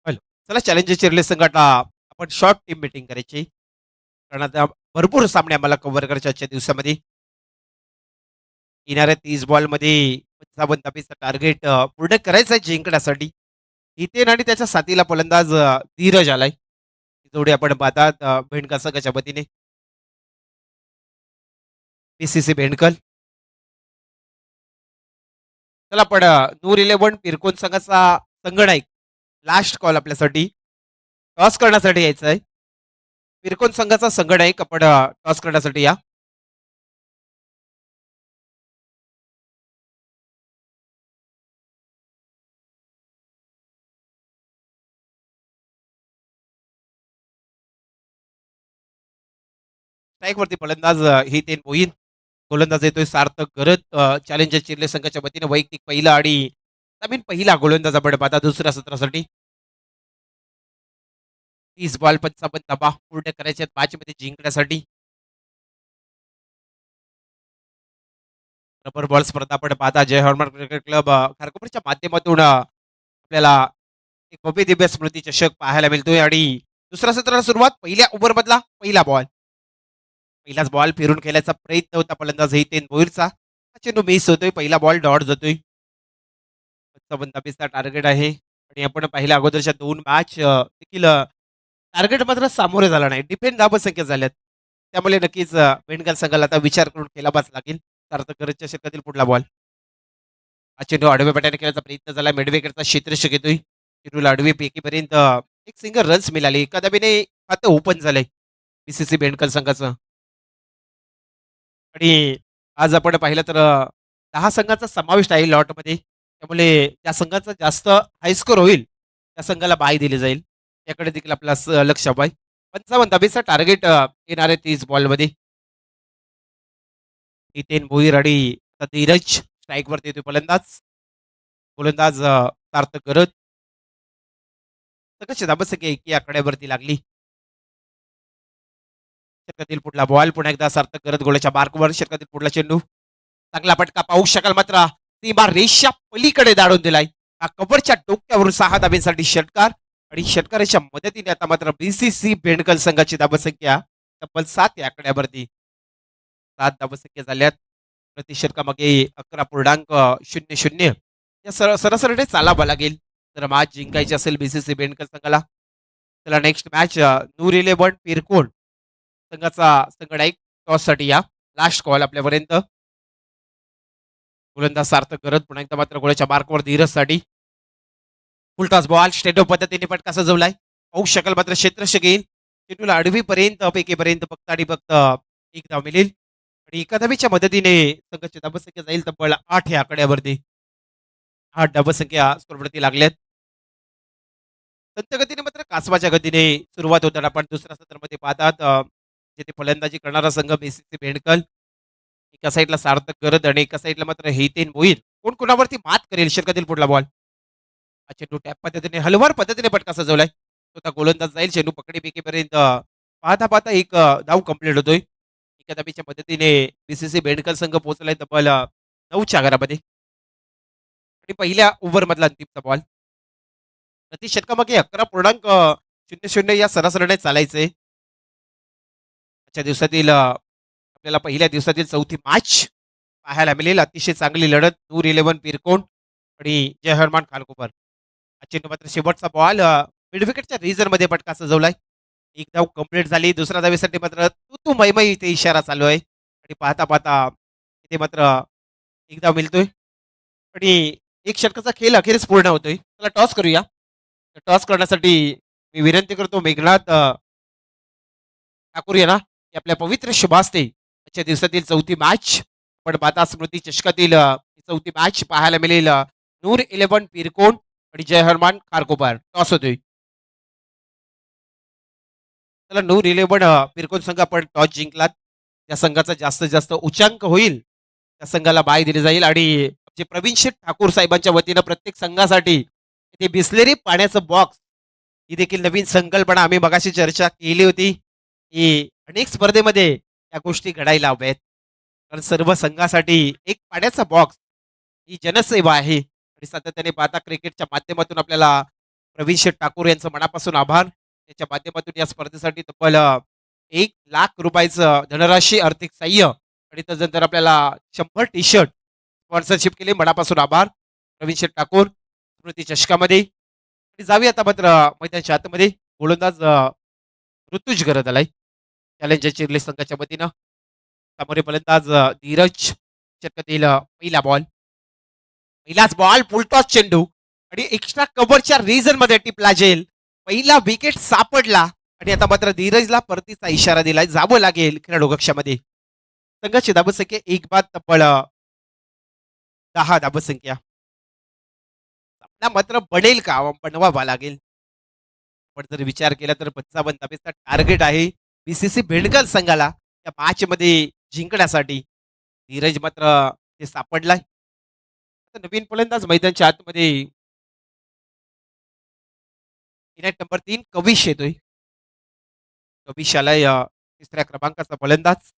हॅलो. चला चॅलेंजर चिरले संघाला आपण शॉर्ट टीम मीटिंग करायची. कारण आता भरपूर सामने आम्हाला कव्हर करायचे आजच्या दिवसामध्ये. येणाऱ्या 30 बॉलमध्ये 55 टार्गेट पूर्ण करायचं आहे जिंकण्यासाठी. हितेन आणि त्याच्या साथीला फलंदाज धीरज आलाय. ही जोडी आपण पाहतात भेंडका संघाच्या वतीने. बीसीसी भेंडकल. चला आपण नूर 11 पिरकोन संघाचा संगनायक लास्ट कॉल आपल्यासाठी टॉस करण्यासाठी यायचा आहे. पिरकोन संघाचा संगनायक आपण टॉस करण्यासाठी या. स्ट्राईकवरती फलंदाज हितेन मोईन. गोलंदाज येतोय सार्थक गरज. चॅलेंजर चिरले संघाच्या वतीने वैयक्तिक पहिला आणि नवीन पहिला गोलंदाज आपण पाहता दुसऱ्या सत्रासाठी. 30 बॉल 55 धावा पूर्ण करायचे मॅच मध्ये जिंकण्यासाठी. रबर बॉल स्पर्धा आपण पाहता जय हॉर्मन क्रिकेट क्लब खारकोपरच्या माध्यमातून आपल्याला एक भव्य दिव्य स्मृती चषक पाहायला मिळतोय. आणि दुसऱ्या सत्राला सुरुवात पहिल्या ओव्हर मधला पहिला बॉल. पहिलाच बॉल फिरून खेळायचा प्रयत्न होता फलंदाज हितेन भोईरचा. हा चेंडू मिस होतोय. पहिला बॉल डॉट जातोय. 55 टार्गेट आहे. आणि आपण पहिल्या अगोदरच्या 2 मॅच देखील टार्गेट मात्र सामोरे झाला नाही. डिफेंड धावसंख्या झाल्यात. त्यामुळे नक्कीच बेंडगल संघाला आता विचार करून खेळावाच लागेल. सार्थक गरजच्या षटकातील पुढला बॉल. हा चेंडू आडव्या बॅटाने खेळायचा प्रयत्न झाला. मिडवेकरचा क्षेत्ररक्षक येतोय. चेंडूला आडवी पेकीपर्यंत एक सिंगल रन्स मिळाले. एका धाबेने खातं ओपन झालंय बीसीसी बेंडकल संघाचं. आणि आज आपण पाहिलं तर 10 संघांचा समावेश आहे लॉटमध्ये. त्यामुळे त्या संघाचा जास्त हायस्कोर होईल त्या संघाला बाय दिली जाईल. याकडे देखील आपला लक्ष हवं आहे. 55 धाबेचा टार्गेट येणाऱ्या 30 बॉलमध्ये. हितेन भोईर आणि आता धीरज स्ट्राईकवरती येतोय फलंदाज. गोलंदाज सार्थक गरज. कशी धाबसंख्या एकी आकड्यावरती लागली. षटकातील पुढला बॉल पुन्हा एकदा सार्थक करत गोलाच्या मार्कवर. षटकातील पुढला चेंडू चांगला फटका पाहू शकाल मात्र सीमा रेषा पलीकडे दाडून दिलाय. हा कव्हरच्या डोक्यावरून 6 धाब्यांसाठी षटकार. आणि षटकाराच्या मदतीने आता मात्र बीसीसी बेंडकल संघाची धाबसंख्या तब्बल 7 या आकड्यावरती. 7 धाबसंख्या झाल्यात. प्रति षटकामागे 11.00 या सरासरीने चालावं लागेल तर मॅच जिंकायची असेल बीसीसी बेंडकल संघाला. चला नेक्स्ट मॅच नूर 11 पिरकोण संघाचा संघनायक टॉससाठी या. लास्ट कॉल आपल्यापर्यंत. गोलंदाज सार्थक करत पुन्हा एकदा मात्र गोळ्याच्या मार्कवर धीरजसाठी. फुलटॉस बॉल स्टेटो पद्धतीने फटका सजवलाय. पाहू शकाल मात्र क्षेत्ररक्षक येईल. चेंडूला आडवीपर्यंत अपेकेपर्यंत फक्त आणि फक्त एक धाव मिळेल. आणि एका धावेच्या मदतीने संघाची धाबसंख्या जाईल तब्बल 8 या आकड्यावरती. 8 धाबसंख्या स्कोरवरती लागल्यात. गतीने मात्र कासवाच्या गतीने सुरुवात होताना आपण दुसऱ्या सत्रामध्ये पाहतात जिथे फलंदाजी करणारा संघ बीसीसी बेंडकल. एका साईडला सार्थक गरज आणि एका साईडला मात्र हितेन भोईर. कोण कोणावरती मात करेल. षटकातील पुढला बॉल. हा चेंडू टॅप पद्धतीने हलवार पद्धतीने फटका सजवलाय. स्वतः गोलंदाज जाईल. चेंडू पकडी पेकीपर्यंत पाहता पाहता एक धाव कंप्लीट होतोय. एका धाबीच्या मदतीने बीसीसी बेंडकल संघ पोहोचलाय तब्बल 9च्या घरामध्ये. आणि पहिल्या ओव्हर मधला अंतिमचा बॉल. प्रति षटकामागे 11.00 या सरासरीने चालायचंय. आजच्या दिवसातील आपल्याला पहिल्या दिवसातील चौथी मॅच पाहायला मिळेल. अतिशय चांगली लढत नूर 11 पिरकोण आणि जय हनुमान खालकोपर. चेंडू मात्र शेवटचा बॉल मिडविकेटच्या रिझनमध्ये फटका सजवलाय. एक धाव कंप्लीट झाली. दुसऱ्या धावेसाठी मात्र तू तू मै इथे इशारा चालू आहे आणि पाहता पाहता इथे मात्र एक धाव मिळतोय आणि एक षटकाचा खेळ अखेरीस पूर्ण होतोय. त्याला टॉस करूया. टॉस करण्यासाठी मी विनंती करतो मेघनाथ ठाकूर यांना की आपल्या पवित्र शुभास्ते आजच्या दिवसातील चौथी मॅच पण माता स्मृती चषकातील चौथी मॅच पाहायला मिळेल. नूर 11 पिरकोण आणि जय हनुमान खारकोपर. टॉस होतोय. त्याला नूर 11 पिरकोण संघ आपण टॉस जिंकलात. त्या संघाचा जास्तीत जास्त उच्चांक होईल त्या संघाला बाय दिली जाईल आणि जे प्रवीण शेठ ठाकूर साहेबांच्या वतीनं प्रत्येक संघासाठी ते बिस्लेरी पाण्याचं बॉक्स ही देखील नवीन संकल्पना आम्ही मगाशी चर्चा केली होती की अनेक स्पर्धेमध्ये या गोष्टी घडायला हव्यात. कारण सर्व संघासाठी एक पाण्याचा बॉक्स ही जनसेवा आहे आणि सातत्याने पाहता क्रिकेटच्या माध्यमातून आपल्याला प्रवीण शेठ ठाकूर यांचं मनापासून आभार. त्याच्या माध्यमातून या स्पर्धेसाठी तब्बल 1,00,000 रुपयाचं धनराशी आर्थिक सहाय्य आणि त्यानंतर आपल्याला 100 टी शर्ट स्पॉन्सरशिप केली. मनापासून आभार प्रवीण शेठ ठाकूर. स्मृती चषकामध्ये आणि जाऊया आता मात्र मैदानाच्या आतमध्ये. गोलंदाज ऋतुज करत आलाय चॅलेंजर चिरले संघाच्या वतीनं. सामोरे फलंदाज धीरज. षटकातील पहिला बॉल. पहिलाच बॉल फुलटॉस चेंडू आणि एक्स्ट्रा कव्हरच्या रिझन मध्ये टिपला जेल. पहिला विकेट सापडला आणि आता मात्र धीरजला परतीचा इशारा दिलाय. जावं लागेल खेळाडू कक्षामध्ये. संघाची धाबसंख्या एक बाद तब्बल 10 धाबसंख्या. सामना मात्र बनेल का बनवावा लागेल. पण जर विचार केला तर 55 धाबेचा टार्गेट आहे बीसीसी भेंडगल संघाला त्या मॅच मध्ये जिंकण्यासाठी. धीरज मात्र ते सापडलाय. आता नवीन फलंदाज मैदानच्या आतमध्ये इनायत नंबर 3 कविश येतोय. कविश आलाय तिसऱ्या क्रमांकाचा फलंदाज.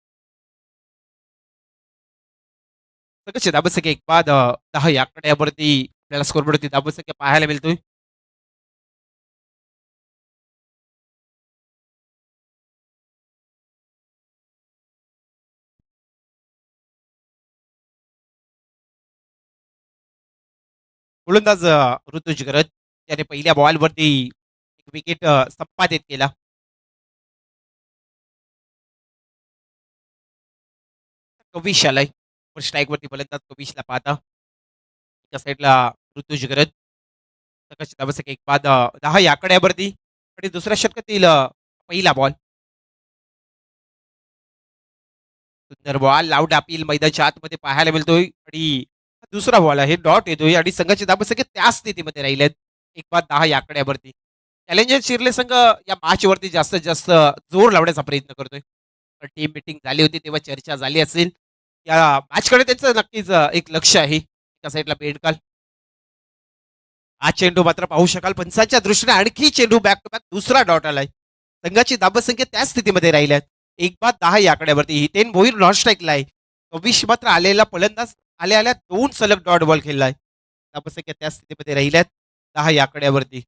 संघाची धाबसंख्या एक बाद 10 या आकड्यावरती आपल्याला स्कोरबोर्डवरती धाबसंख्या पाहायला मिळतोय. गोलंदाज ऋतुज गरज त्याने पहिल्या बॉलवरती एक विकेट संपादित केला. कविश आलाय स्ट्राईक वरती फलंदाज कविशला पाहता एका साईडला ऋतुज गरज. संघाची धाबसंख्या एक बाद 10 या आकड्यावरती आणि दुसऱ्या षटकातील पहिला बॉल. सुंदर बॉल लाऊड अपील मैदानाच्या आतमध्ये पाहायला मिळतोय आणि दुसरा बॉल आहे डॉट येतोय आणि संघाची धाबसंख्या त्याच स्थितीमध्ये राहिल्या एक बाद 10 या आकड्यावरती. चॅलेंजर शिरले संघ या मॅच वरती जास्तीत जास्त जोर लावण्याचा प्रयत्न करतोय. टीम मिटिंग झाली होती तेव्हा चर्चा झाली असेल. या मॅचकडे त्यांचं नक्कीच एक लक्ष आहे. एका साईडला बेडकाल. हा चेंडू मात्र पाहू शकाल पंचांच्या दृष्टीने आणखी चेंडू बॅक टू बॅक दुसरा डॉट आलाय. संघाची धाबसंख्या त्याच स्थितीमध्ये राहिल्यात एक बाद 10 या आकड्यावरती. हितेन भोईर नॉन स्ट्राईकला आहे. कविश मात्र आलेला फलंदाज आल्या 2 सलग डॉट बॉल खेळलाय. धाबसंख्या त्याच स्थितीमध्ये राहिल्यात 10 या आकड्यावरती.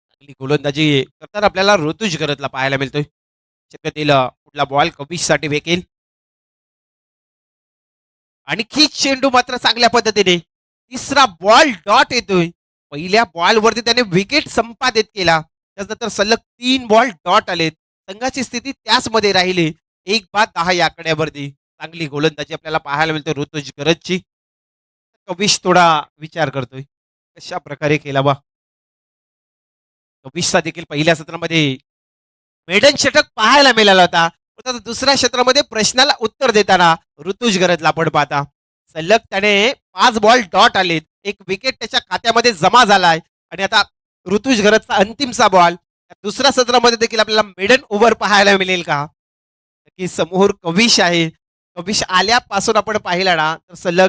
चांगली गोलंदाजी करताना आपल्याला ऋतुज करतला पाहायला मिळतोय. शक्यतील कुठला बॉल कविशसाठी फेकेल. आणखी चेंडू मात्र चांगल्या पद्धतीने तिसरा बॉल डॉट येतोय. पहिल्या बॉलवरती त्याने विकेट संपादित केला. त्यानंतर सलग 3 बॉल डॉट आलेत. संघाची स्थिती त्याच मध्ये राहिली एक बाद 10 या आकड्यावरती. चांगली गोलंदाजी आपल्याला पाहायला मिळते ऋतुज गरजची. कविश थोडा विचार करतोय कशा प्रकारे केला बा. कविशचा देखील पहिल्या सत्रामध्ये मेडन षटक पाहायला मिळाला होता. पण आता दुसऱ्या क्षेत्रामध्ये प्रश्नाला उत्तर देताना ऋतुज गरजला आपण पाहता सलग त्याने 5 बॉल डॉट आलेत. एक विकेट त्याच्या खात्यामध्ये जमा झालाय आणि आता ऋतुज गरजचा अंतिमचा बॉल दुसऱ्या सत्रामध्ये देखील आपल्याला मेडन ओव्हर पाहायला मिळेल का. की समोर कविश आहे. कविश आल्यापासून आपण पाहिला ना तर सलग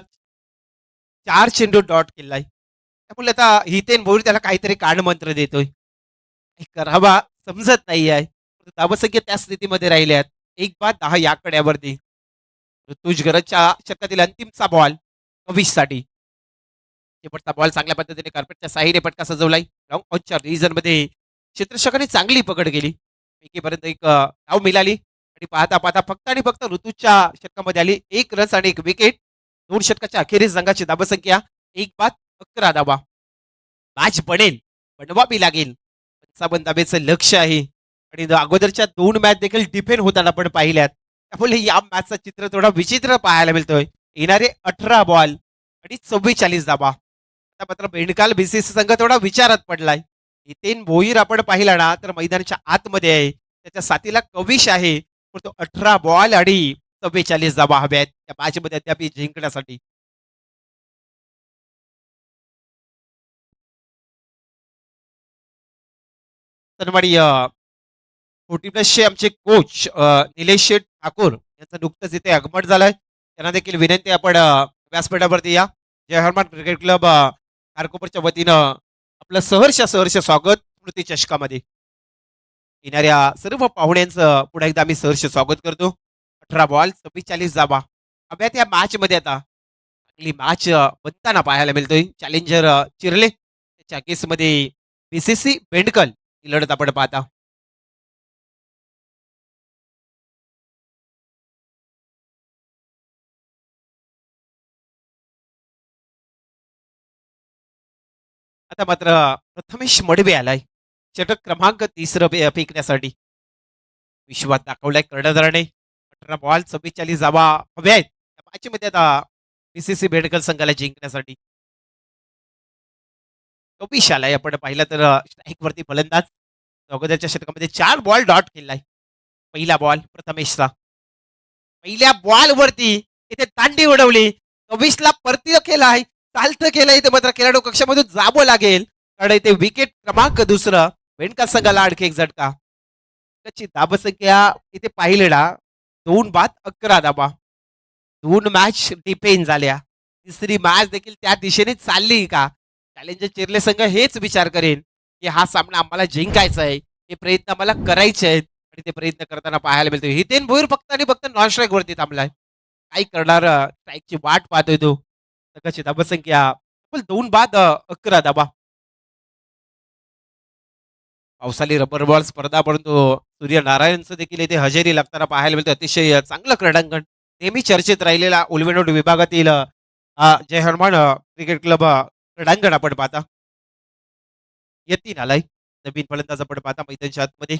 4 चेंडू डॉट केलाय. त्यामुळे आता हितेन भोईर त्याला काहीतरी कानमंत्र देतोय. काही करावा समजत नाही आहे. धाबसंख्या त्या स्थितीमध्ये राहिल्यात एक बाद 10 या आकड्यावरती. ऋतुज गरजच्या षटकातील अंतिमचा बॉल कविशसाठी. शेवटचा बॉल चांगल्या पद्धतीने कार्पेटच्या साईने पटका सजवलाय. लॉंग ऑनच्या रिझन मध्ये क्षेत्ररक्षकाने चांगली पकड केली. एकीपर्यंत एक धाव मिळाली आणि पाहता पाहता फक्त आणि फक्त ऋतूच्या षटकामध्ये आली 1 रन आणि 1 विकेट. 2 षटकाच्या अखेरीस संघाची धाबसंख्या एक बाद 11 धावा. मॅच बनेल, बनवावी लागेल. पंचावन्न धाब्याचं लक्ष आहे आणि अगोदरच्या 2 मॅच देखील डिफेंड होताना आपण पाहिल्यात. त्यामुळे या मॅचचं चित्र थोडा विचित्र पाहायला मिळतोय. येणारे 18 बॉल आणि 44 धाबा. आता मात्र बेंडकाल बीसीसी संघ थोडा विचारात पडलाय. नितीन भोईर आपण पाहिला ना तर मैदानाच्या आतमध्ये आहे. त्याच्या साथीला कविश आहे. पण तो 18 बॉल आणि 44 धाबा हव्या आहेत त्या मॅचमध्ये अद्याप जिंकण्यासाठी. तर म्हणी 40 प्लसचे आमचे कोच निलेश शेठ ठाकूर यांचं नुकतंच इथे आगमन झालंय. त्यांना देखील विनंती आपण व्यासपीठावरती या. जय हनुमान क्रिकेट क्लब खारकोपरच्या वतीनं आपलं सहर्ष सहर्ष स्वागत स्मृती चषकामध्ये. येणाऱ्या सर्व पाहुण्यांचं पुन्हा एकदा आम्ही सहर्ष स्वागत करतो. 18 बॉल 44 धाबा हव्यात या मॅच मध्ये आता. चांगली मॅच बनताना पाहायला मिळतोय. चॅलेंजर चिरले त्याच्या केसमध्ये बीसीसी बेंडकल ही लढत आपण पाहता. आता मात्र प्रथमेश मडवे आलाय षटक क्रमांक 3 फेकण्यासाठी. विश्वात दाखवलाय कर्णधाराने. 18 बॉल 44 धावा हव्या आहेत या मॅचमध्ये आता बीसीसी बेडकल संघाला जिंकण्यासाठी. कपिश आलाय आपण पाहिलं तर स्ट्राईक वरती फलंदाज. अगोदरच्या षटकामध्ये 4 बॉल डॉट केलाय. पहिला बॉल प्रथमेशचा. पहिल्या बॉल वरती इथे दांडी उडवली. कविशला परतीय केलाय. चालतं केलंय इथे मात्र खेळाडू कक्षामधून जावं लागेल. कारण इथे विकेट क्रमांक 2 बेंडका संघाला आणखी एक झटका. त्याची धाबसंख्या इथे पाहिले ना 2 बाद 11 धाबा. 2 मॅच डिपेंड झाल्या. तिसरी मॅच देखील त्या दिशेने चालली का? चॅलेंजर चिरले संघ हेच विचार करेन की हा सामना आम्हाला जिंकायचा आहे. हे प्रयत्न आम्हाला करायचे आहेत आणि ते प्रयत्न करताना पाहायला मिळतो. हितेन भोईर फक्त आणि फक्त नॉन स्ट्राईक वरती थांबलाय. काय करणार स्ट्राईकची वाट पाहतोय तो. संघाची धाबसंख्या 2 बाद 11 धाबा. पावसाळी रबर बॉल स्पर्धा परंतु सूर्यनारायणचं देखील इथे हजेरी लागताना पाहायला मिळते. अतिशय चांगलं क्रीडांगण. नेहमी चर्चेत राहिलेला उलवेनोड विभागातील जय हनुमान क्रिकेट क्लब क्रीडांगण आपण पाहता. यतीन आलाय. नवीन फलंदाज आपण पाहता मैदानच्या आतमध्ये.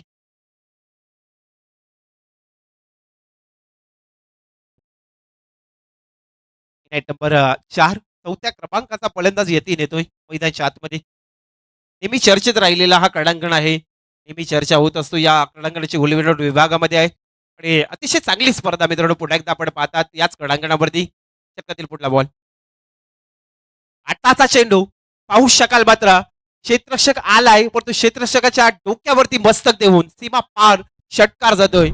नाईट नंबर 4 चौथ्या क्रमांकाचा फलंदाज यतीन येतोय मैदानच्या आतमध्ये. नेहमी चर्चेत राहिलेला हा क्रीडांगण आहे. नेहमी चर्चा होत असतो या क्रीडांगणाची उलवेनोड विभागामध्ये आहे. आणि अतिशय चांगली स्पर्धा मित्रांनो पुन्हा एकदा आपण पाहतात याच क्रीडांगणावरती. चक्कातील पुढला बॉल. आताचा चेंडू पाहू शकाल मात्र क्षेत्ररक्षक आलाय पण तो क्षेत्ररक्षकाच्या डोक्यावरती मस्तक देऊन सीमा पार षटकार जातोय.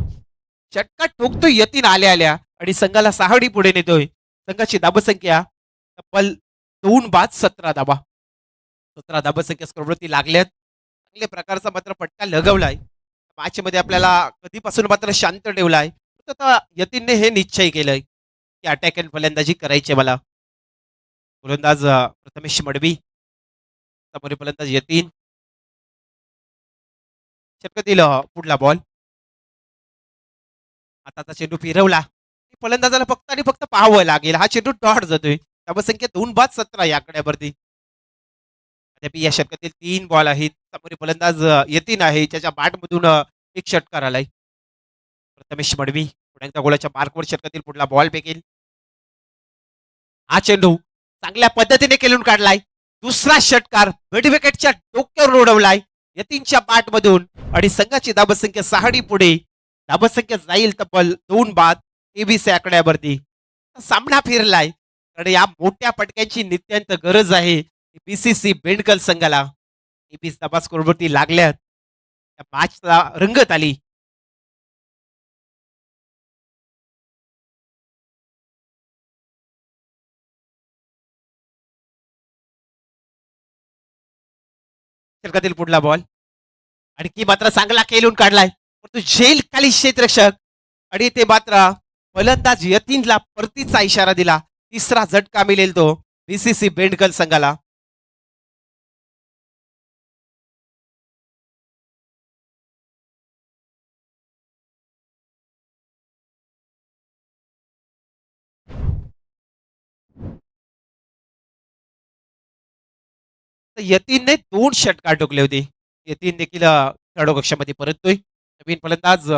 षटकार ठोकतोय यतीन आल्या आल्या आणि संघाला 6 पुढे नेतोय. संघाची धाबसंख्या तब्बल 2 बाद 17 धाबा. 17 धाबसंख्या स्कोरवरती लागल्यात. चांगल्या प्रकारचा मात्र फटका लगवलाय. मॅच मध्ये आपल्याला कधीपासून मात्र शांत ठेवलाय. आता यतीनने हे निश्चय केलंय की अटॅक अँड फलंदाजी करायची मला. गोलंदाज प्रथमेश मडवी. समोरील फलंदाज यतीन. षटकातील पुढला बॉल. आताचा चेंडू फिरवला. फलंदाजाला फक्त आणि फक्त पाहावं लागेल. हा चेंडू डॉट जातोय. धाबसंख्या 2 बाद 17 या आकड्यावरती. अद्याप या षटकातील 3 बॉल आहेत. समोरील फलंदाज यतीन आहे. त्याच्या बॅटमधून एक षटकार आलाय. प्रथमेश मडवी पुन्हा एकदा गोलाच्या मार्कवर षटकातील पुढला बॉल फेकेल. हा चेंडू चांगल्या पद्धतीने खेळून काढलाय. दुसरा षटकार मिड विकेटच्या डोक्यावर उडवलाय यतीनच्या बॅटमधून आणि संघाची धाबसंख्या 6 पुढे. धाबसंख्या जाईल तब्बल 2 बाद 23 या आकड्यावरती. सामना फिरलाय कारण या मोठ्या पटक्यांची नित्यांत गरज आहे बीसीसी बेंडकल संघाला. 23 धाबा स्कोरवरती लागल्यात. त्या मॅचला रंगत आली. षटकातील पुढला बॉल. आणखी मात्र चांगला खेळून काढलाय परंतु झेल खाली क्षेत्ररक्षक आणि ते मात्र फलंदाज यतीनला परतीचा इशारा दिला. तिसरा झटका मिळेल तो बीसीसी बेंडकल संघाला. तर यतीनने 2 षटकार ठोकले होते. यतीन देखील खेळाडू कक्षामध्ये परततोय. नवीन फलंदाज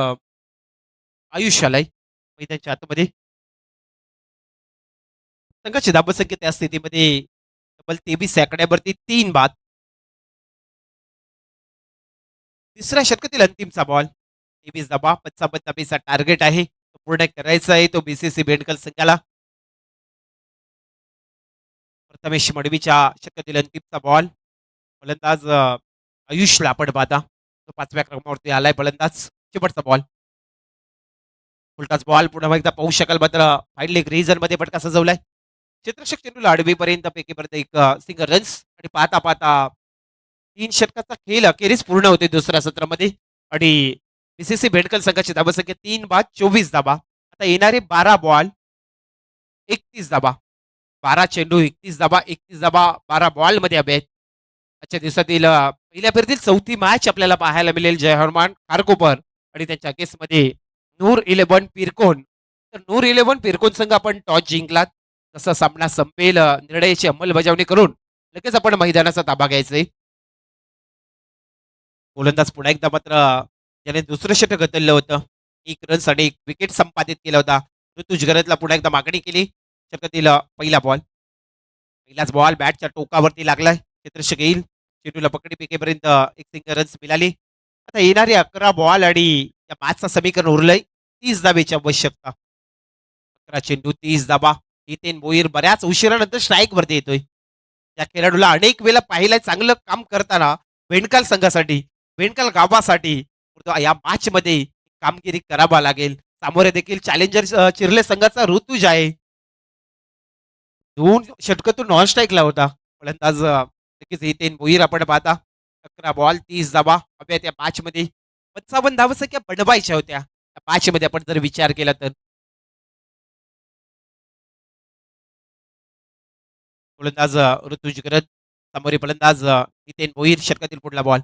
आयुष आलाय मैदानाच्या आतमध्ये. संघाची धावसंख्या त्या स्थितीमध्ये तब्बल 23 आकड्यावरती 3 बाद. तिसऱ्या षटकातील अंतिमचा बॉल 23 धावा 55 धाबेचा टार्गेट आहे. तो पूर्ण करायचा आहे तो बीसीसी बेंडकल संघाला. प्रथमेश मडवीच्या षटकातील अंतिमचा बॉल. फलंदाज आयुषला आपण पाहता तो 5व्या क्रमांकावरती आलाय फलंदाज. शेवटचा बॉल. उलटाच बॉल पुन्हा एकदा पाहू शकाल मात्र फाईन लेग रिजन मध्ये फटका सजवलाय. क्षेत्ररक्षक चेंडूला आडवीपर्यंत पैकीपर्यंत एक सिंगल रन्स आणि पाहता पाहता 3 षटकाचा खेळ अखेरीस पूर्ण होते दुसऱ्या सत्रामध्ये आणि बीसीसी बेंडकल संघाची धावसंख्या 3 बाद 24 धाबा. आता येणारे 12 बॉल 31 धाबा. 12 चेंडू 31 धाबा 31 धाबा 12 बॉल मध्ये हवे आहेत. आजच्या दिवसातील पहिल्या फेरीतील चौथी मॅच आपल्याला पाहायला मिळेल. जय हनुमान खारकोपर आणि त्यांच्या केसमध्ये नूर 11 पिरकोन. तर नूर 11 पिरकोन संघ आपण टॉस जिंकलात. जसा सामना संपेल निर्णयाची अंमलबजावणी करून लगेच आपण मैदानाचा ताबा घ्यायचंय. गोलंदाज पुन्हा एकदा मात्र ज्याने दुसरं षटक गतललं होतं 1 रन्स आणि 1 विकेट संपादित केला होता ऋतुज गरजला पुन्हा एकदा मागणी केली. षटकातील पहिला बॉल. पहिलाच बॉल बॅटच्या टोकावरती लागलाय. क्षेत्ररक्षक येईल चेंडूला पकडी पिकेपर्यंत एक सिंगल रन्स मिळाली. आता येणारे 11 बॉल आणि या मॅचचं समीकरण उरलंय 30 धाबेची आवश्यकता. 11 चेंडू 30 धाबा. हितेन भोईर बऱ्याच उशिरानंतर स्ट्राईक वरती येतोय. या खेळाडूला अनेक वेळा पाहिलंय चांगलं काम करताना बेंडकाल संघासाठी बेंडकाल गावासाठी या मॅच मध्ये कामगिरी करावा लागेल. सामोरे देखील चॅलेंजर चिरले संघाचा ऋतुज आहे. 2 षटकातून नॉन स्ट्राईकला होता फलंदाज नक्कीच हितेन भोईर आपण पाहता. 11 बॉल 30 धाबा हव्या त्या मॅच मध्ये 55 धावसंख्या बनवायच्या होत्या त्या मॅच मध्ये आपण जर विचार केला तर. गोलंदाज ऋतुज गरज समोरील फलंदाज हितेन भोईर. षटकातील पुढला बॉल.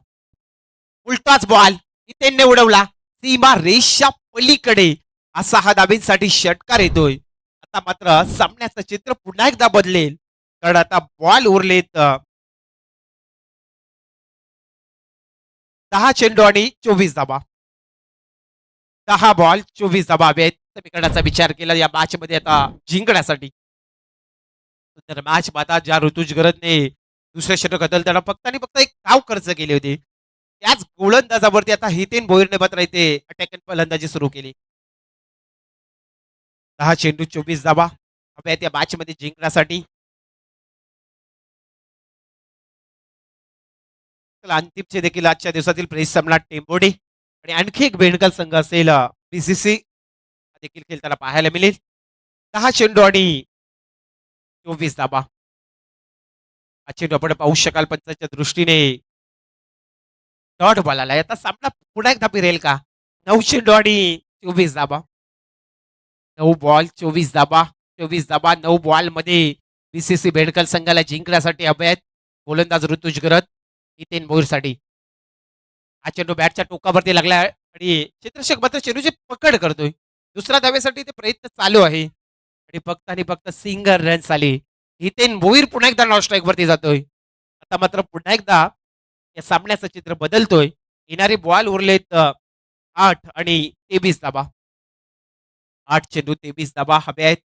उलटाच बॉल हितेनने उडवला सीमा रेषा पलीकडे असा हा धाबींसाठी षटकार येतोय. आता मात्र सामन्याचं चित्र पुन्हा एकदा बदलेल कारण आता बॉल उरलेत 10 चेंडू आणि 24 धाबा. 10 बॉल 24 धाबा हवे आहेत समीकरणाचा विचार केला या मॅच मध्ये आता जिंकण्यासाठी. तर मॅच पाहता ज्या ऋतुज गरजने दुसऱ्या षटक बदलताना फक्त आणि फक्त एक धाव खर्च केली होती त्याच गोलंदाजावरती आता हितेन भोईरने मात्र इथे अटॅक फलंदाजी सुरू केली. 10 चेंडू 24 धाबा हव्या त्या मॅच मध्ये जिंकण्यासाठी. अंतिमचे देखील आजच्या दिवसातील प्रेस सामना टेंबोडे आणि आणखी एक बेंडकाल संघ असेल बीसीसी देखील खेळताना पाहायला मिळेल. 10 चेंडू आणि 24 धाबा. हा चेंडू आपण पाहू शकाल पंचांच्या दृष्टीने डॉट बॉल आलाय. आता सामना पुन्हा एकदा फिरेल का. 9 चेंडू आणि 24 धाबा. 9 बॉल 24 धाबा 24 धाबा 9 बॉल मध्ये बीसीसी बेंडकल संघाला जिंकण्यासाठी हवे आहेत. गोलंदाज ऋतुज गरज हितेन भोईरसाठी. हा चेंडू बॅटच्या टोकावरती लागला आणि क्षेत्ररक्षक मात्र चेंडूची पकड करतोय. दुसऱ्या धावेसाठी ते प्रयत्न चालू आहे आणि फक्त सिंगल रन्स आले. हितेन भोईर पुन्हा एकदा नॉन स्ट्राईक वरती जातोय. आता मात्र पुन्हा एकदा या सामन्याचं चित्र बदलतोय. येणारे बॉल उरलेत 8 आणि 23 धाबा. 8 चेंडू 23 धाबा हवे आहेत.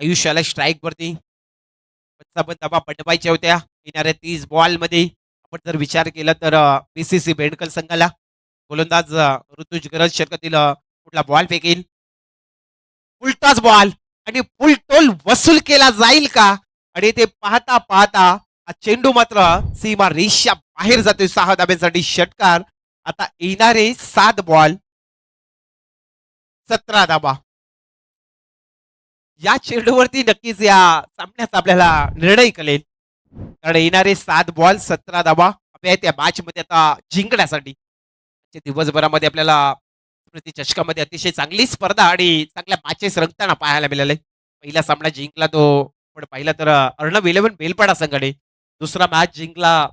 आयुष्याला स्ट्राईक वरती 55 धाबा पटवायच्या होत्या येणाऱ्या 30 बॉल मध्ये. आपण जर विचार केला तर बीसीसी बेंडकल संघाला गोलंदाज ऋतुज गरज षटकातील कुठला बॉल फेकेल. उलटाच बॉल आणि फुल टोल वसूल केला जाईल का आणि ते पाहता पाहता हा चेंडू मात्र सीमा रेषा बाहेर जातोय. 6 धाब्यांसाठी षटकार. आता येणारे 7 बॉल 17 धाबा. या चेंडूवरती नक्कीच या सामन्याचा आपल्याला निर्णय कळेल कारण येणारे 7 बॉल 17 धाबा हवे आहेत या मॅच मध्ये आता जिंकण्यासाठी. दिवसभरामध्ये आपल्याला स्मृती चषकामध्ये अतिशय चांगली स्पर्धा आणि चांगल्या मॅचेस रंगताना पाहायला मिळाले. पहिला सामना जिंकला तो पण पाहिला तर अर्णव 11 बेलपाडा संघाने. दुसरा मॅच जिंकला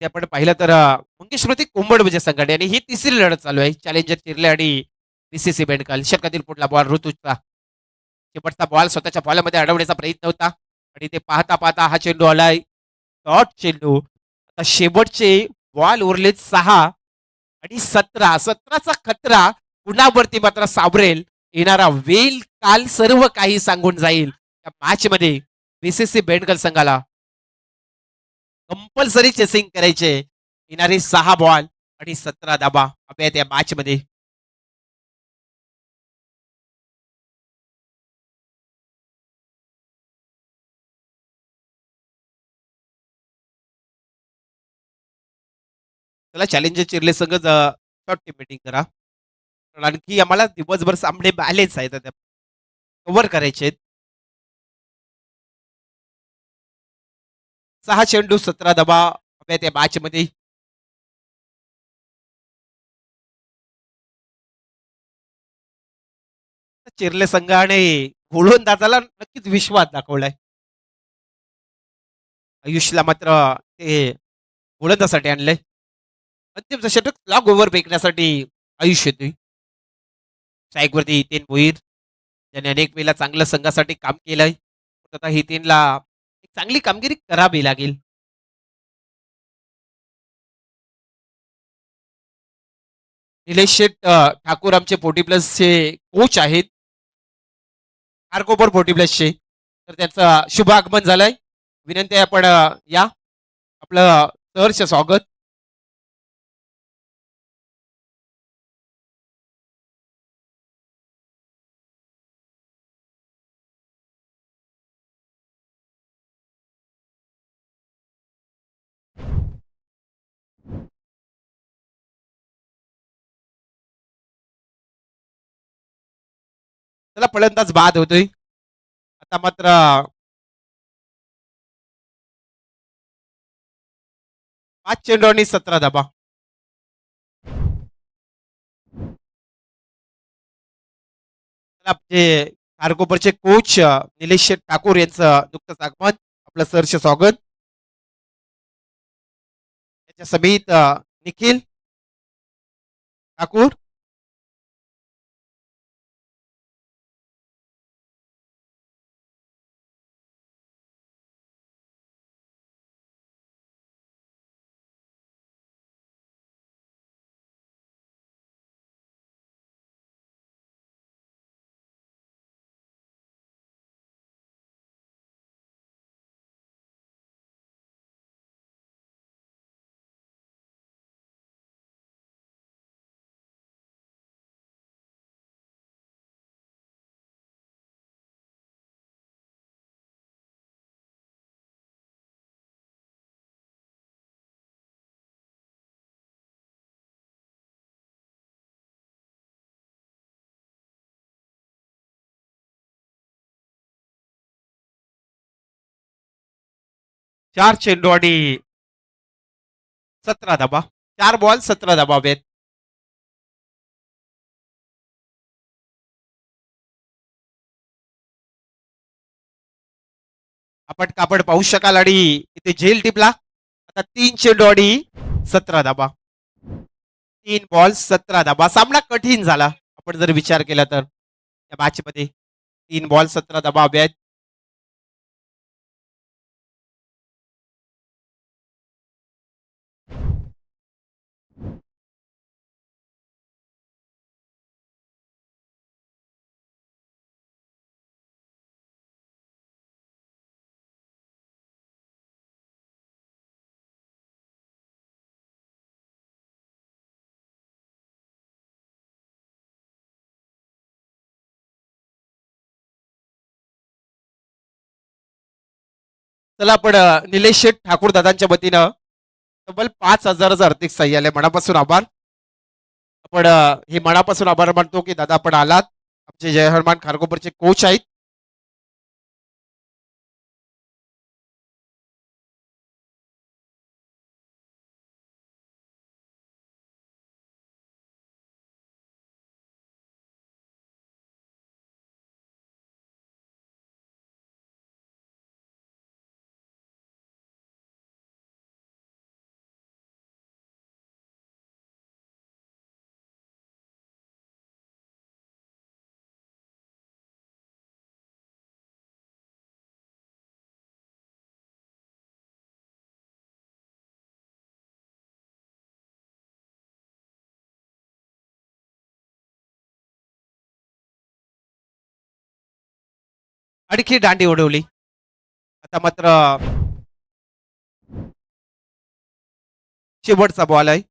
ते आपण पाहिलं तर मंगेश स्मृती कोंबडवजे संघाने आणि ही तिसरी लढत चालू आहे चॅलेंजर चिरले आणि बीसीसी बेंडकाल. षटकातील पुढला बॉल ऋतुजचा. शेवटचा बॉल स्वतःच्या बॉलमध्ये अडवण्याचा प्रयत्न होता आणि ते पाहता पाहता हा चेंडू आलाय डॉट चेंडू. आता शेवटचे बॉल उरलेत 6 आणि 17चा खतरा कुणावरती मात्र सावरेल. येणारा वेल काल सर्व काही सांगून जाईल. या मॅचमध्ये बीसीसी बेंडगल संघाला कंपल्सरी चेसिंग करायचे. येणारे 6 बॉल आणि 17 धाबा हव्या आहेत या मॅचमध्ये. त्याला चॅलेंजर चिरले संघ शॉर्ट टीम मीटिंग करा. कारण आणखी आम्हाला दिवसभर सामने बॅलेन्स आहेत कव्हर करायचे आहेत. 6 चेंडू 17 धाबा हव्या आहेत या मॅचमध्ये. चिरले संघाने गोलंदाजाला नक्कीच विश्वास दाखवलाय. आयुषला मात्र ते गोलंदाजासाठी आणलंय. अंतिम षटक लॉग ओव्हर फेकण्यासाठी आयुष येतोय. स्ट्राईकवरती 3 भोईर ज्याने अनेक वेळेला चांगलं संघासाठी काम केलंय. आता ही 3ला एक चांगली कामगिरी करावी लागेल. निलेश शेठ ठाकूर आमचे 40 प्लसचे कोच आहेत. खारकोपर 40 प्लसचे. तर त्यांचं शुभ आगमन झालंय. विनंती आहे आपण या आपलं सहर्ष स्वागत. त्याला फलंदाज बाद होतोय. आता मात्र 5 चेंडू आणि 17 धाबा. आपले खारकोपरचे कोच निलेश शेठ ठाकूर यांचं नुकतंच आगमन. आपलं सहर्ष स्वागत. त्याच्या समेत निखिल ठाकूर. चार चेंडू आणि 17 धाबा. 4 बॉल 17 धाबा हवेत. आपण पाहू शकाल आणि इथे झेल टिपला. आता 3 चेंडू आणि 17 धाबा. 3 बॉल 17 धाबा. सामना कठीण झाला आपण जर विचार केला तर या मॅच मध्ये 3 बॉल 17 धाबा हवे आहेत. चला आपण निलेश शेठ ठाकूर दादांच्या वतीनं तब्बल 5,000 आर्थिक सह्य आले. मनापासून आभार. आपण हे मनापासून आभार मानतो की दादा आपण आलात. आमचे जय हनुमान खारकोपरचे कोच आहेत. आणखी दांडी उडवली. आता मात्र शेवटचा बॉल आहे.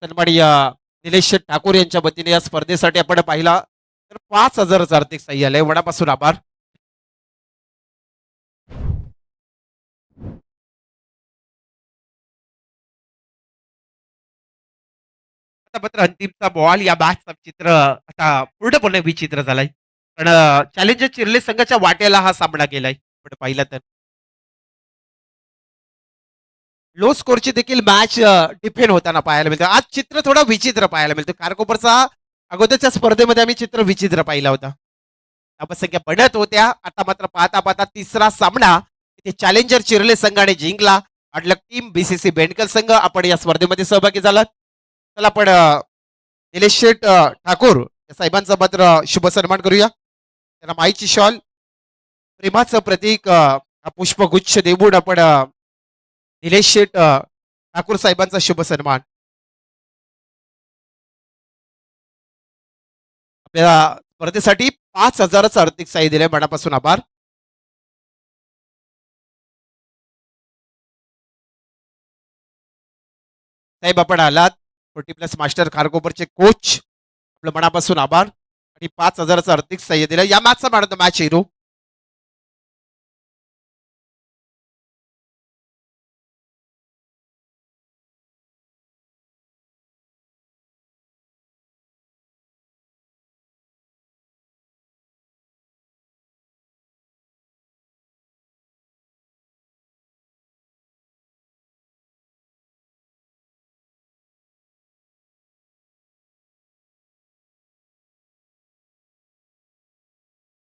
सन्माननीय निलेश ठाकूर यांच्या वतीने या स्पर्धेसाठी आपण पाहिला तर 5,000चं आर्थिक सहाय्य आलंय. मनापासून आभार. आता मात्र अंतिमचा बॉल या मॅचचं चित्र आता पूर्णपणे विचित्र झालंय. पण चॅलेंजर चिरले संघाच्या वाट्याला हा सामना गेलाय. आपण पाहिला तर लो स्कोरची देखील मॅच डिफेंड होताना पाहायला मिळतं. आज चित्र थोडं विचित्र पाहायला मिळतं. कारकोपरचा अगोदरच्या स्पर्धेमध्ये आम्ही चित्र विचित्र पाहिला होता. धावसंख्या बनत होत्या. आता मात्र पाहता पाहता तिसरा सामना इथे चॅलेंजर चिरले संघाने जिंकला. अडलक टीम बीसीसी बेंडकल संघ आपण या स्पर्धेमध्ये सहभागी झालात. चला आपण निलेश शेठ ठाकूर या साहेबांचा मात्र शुभ सन्मान करूया. त्यांना माईची शॉल प्रेमाचं प्रतीक हा पुष्पगुच्छ देऊन आपण निलेश शेठ ठाकूर साहेबांचा शुभ सन्मान. आपल्या स्पर्धेसाठी 5,000चं आर्थिक सहाय्य दिलंय. मनापासून आभार. साहेब आपण आलात. 40+ मास्टर खारकोपरचे कोच आपलं मनापासून आभार आणि 5,000चं आर्थिक सहाय्य दिलं. या मॅचचा man of the match hero